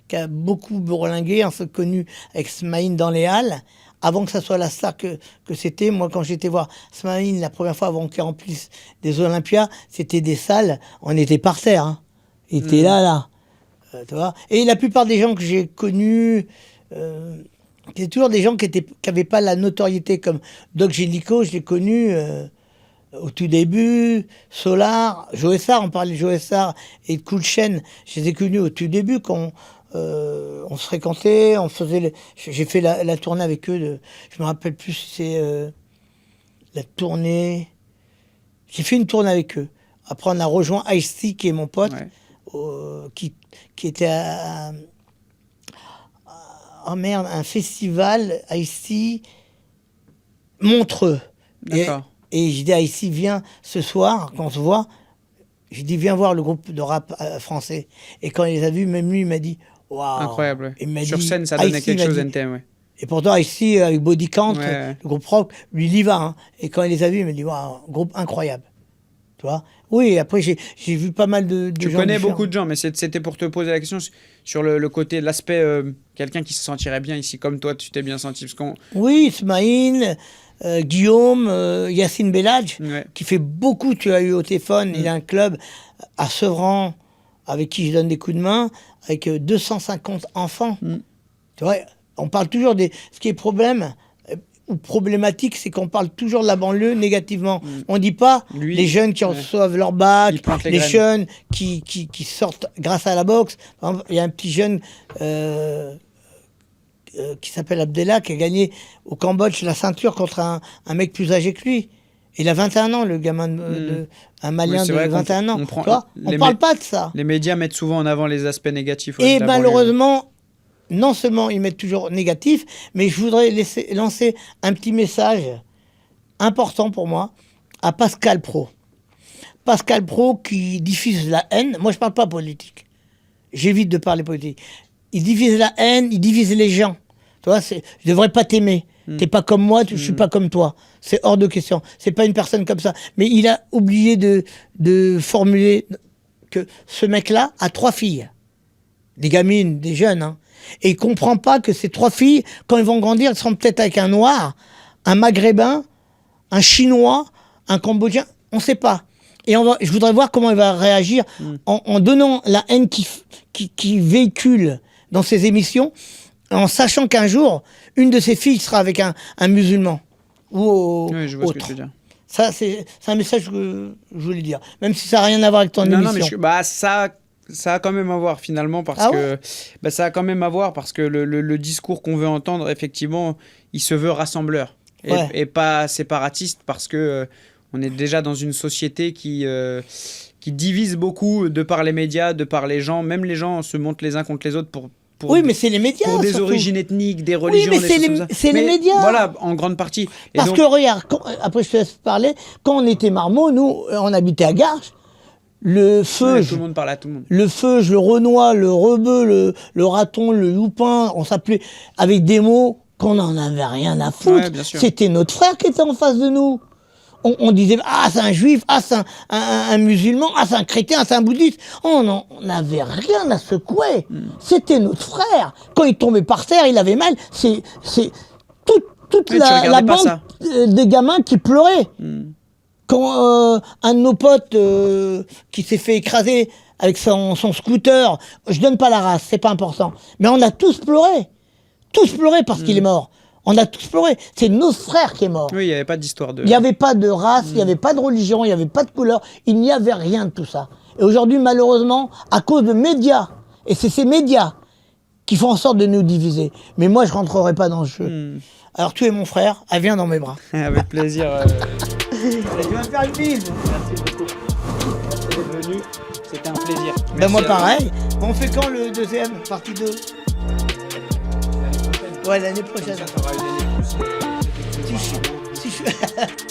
qui a beaucoup bourlingué, on s'est connu avec Smaïn dans les halles. Avant que ça soit la star que c'était, moi quand j'étais voir Smaïn la première fois avant qu'il remplisse des Olympias, c'était des salles, on était par terre. Hein. Il était là. Tu vois. Et la plupart des gens que j'ai connus, c'était toujours des gens qui n'avaient pas la notoriété comme Doc Gélico, je l'ai connu au tout début, Solar, Joe Sarr, on parlait de Joe Sarr et de Cool Chain, je les ai connus au tout début quand on se fréquentait, on faisait j'ai fait la tournée avec eux, je me rappelle plus si c'est la tournée, j'ai fait une tournée avec eux. Après on a rejoint Ice-T qui est mon pote, Ouais. qui était oh merde, un festival Ice-T Montreux. D'accord. Et je dis à Ici, viens ce soir, quand on se voit, je dis, viens voir le groupe de rap français. Et quand il les a vus, même lui, il m'a dit, waouh. Incroyable. Ouais. Il m'a Sur dit, scène, ça donnait Ice-T quelque m'a chose, dit- NTM. Ouais. Et pourtant, Ici, avec Body Count, Ouais. le groupe rock, lui, il y va. Hein. Et quand il les a vus, il m'a dit, waouh, groupe incroyable. Tu vois. Oui, après, j'ai vu pas mal de Tu gens connais différents. beaucoup de gens, mais c'était pour te poser la question sur le côté, l'aspect, quelqu'un qui se sentirait bien ici comme toi, tu t'es bien senti. Parce qu'on... Oui, Smaïn, Guillaume, Yacine Belladj, Ouais. qui fait beaucoup, tu as eu au téléphone, il a un club à Sevran, avec qui je donne des coups de main, avec 250 enfants. Tu vois, on parle toujours des... Ce qui est problème, ou problématique, c'est qu'on parle toujours de la banlieue négativement. On dit pas Lui, les jeunes qui ouais. reçoivent leur bac, Il plante les les graines. jeunes qui sortent grâce à la boxe. Par exemple, il y a un petit jeune... qui s'appelle Abdellah, qui a gagné au Cambodge la ceinture contre un mec plus âgé que lui. Il a 21 ans, le gamin, un Malien Oui, c'est de vrai qu'on 21 ans. on prend- Tu vois, on les parle mé- pas de ça. Les médias mettent souvent en avant les aspects négatifs. Ouais, Et de la banlieue. malheureusement, non seulement ils mettent toujours négatif, mais je voudrais lancer un petit message important pour moi à Pascal Pro. Pascal Pro qui diffuse la haine. Moi, je parle pas politique. J'évite de parler politique. Il divise la haine, il divise les gens. Tu vois, je devrais pas t'aimer. T'es pas comme moi, je suis pas comme toi. C'est hors de question. C'est pas une personne comme ça. Mais il a oublié de formuler que ce mec-là a 3 filles. Des gamines, des jeunes. Hein. Et il comprend pas que ces 3 filles, quand elles vont grandir, elles seront peut-être avec un noir, un maghrébin, un chinois, un cambodgien. On sait pas. Et je voudrais voir comment il va réagir en donnant la haine qui véhicule dans ses émissions, en sachant qu'un jour, une de ses filles sera avec un musulman ou Oui, je vois ce que autre. tu veux dire. Ça, c'est un message que je voulais dire. Même si ça n'a rien à voir avec ton Non, émission. mais ça a quand même à voir finalement parce Ah que ça a quand même à voir parce que le discours qu'on veut entendre, effectivement, il se veut rassembleur et pas séparatiste parce que on est déjà dans une société qui divise beaucoup de par les médias, de par les gens. Même les gens se montent les uns contre les autres pour Oui, mais c'est les médias. pour des surtout. origines ethniques, des religions, mais des c'est choses les- comme ça. c'est les Mais médias. Voilà, en grande partie. Et Parce donc- que regarde, après je te laisse parler, quand on était marmots, nous, on habitait à Garches, le Ouais, feu, tout le monde parle à tout le monde. le feuge, le renois, le rebeu, le raton, le loupin, on s'appelait avec des mots qu'on n'en avait rien à foutre. Ouais, bien sûr. C'était notre frère qui était en face de nous. On disait, ah, c'est un juif, ah, c'est un musulman, ah, c'est un chrétien, ah, c'est un bouddhiste. On n'avait rien à secouer. C'était notre frère. Quand il tombait par terre, il avait mal. C'est toute Ouais, tu la regardais pas bande ça. des gamins qui pleuraient. Quand un de nos potes qui s'est fait écraser avec son scooter, je donne pas la race, c'est pas important. Mais on a tous pleuré parce qu'il est mort. On a tous pleuré. C'est notre frère qui est mort. Oui, il n'y avait pas d'histoire de. Il n'y avait pas de race, il n'y avait pas de religion, il n'y avait pas de couleur, il n'y avait rien de tout ça. Et aujourd'hui, malheureusement, à cause de médias, et c'est ces médias qui font en sorte de nous diviser. Mais moi, je ne rentrerai pas dans le jeu. Alors, tu es mon frère, viens dans mes bras. Avec plaisir. Tu vas me faire une bise. Merci beaucoup. Merci d'être venu. C'était un plaisir. Ben Merci moi, à toi. pareil. On fait quand le deuxième, partie 2? L'année prochaine. Ouais, l'année prochaine. Ça fera une année plus. Si je suis...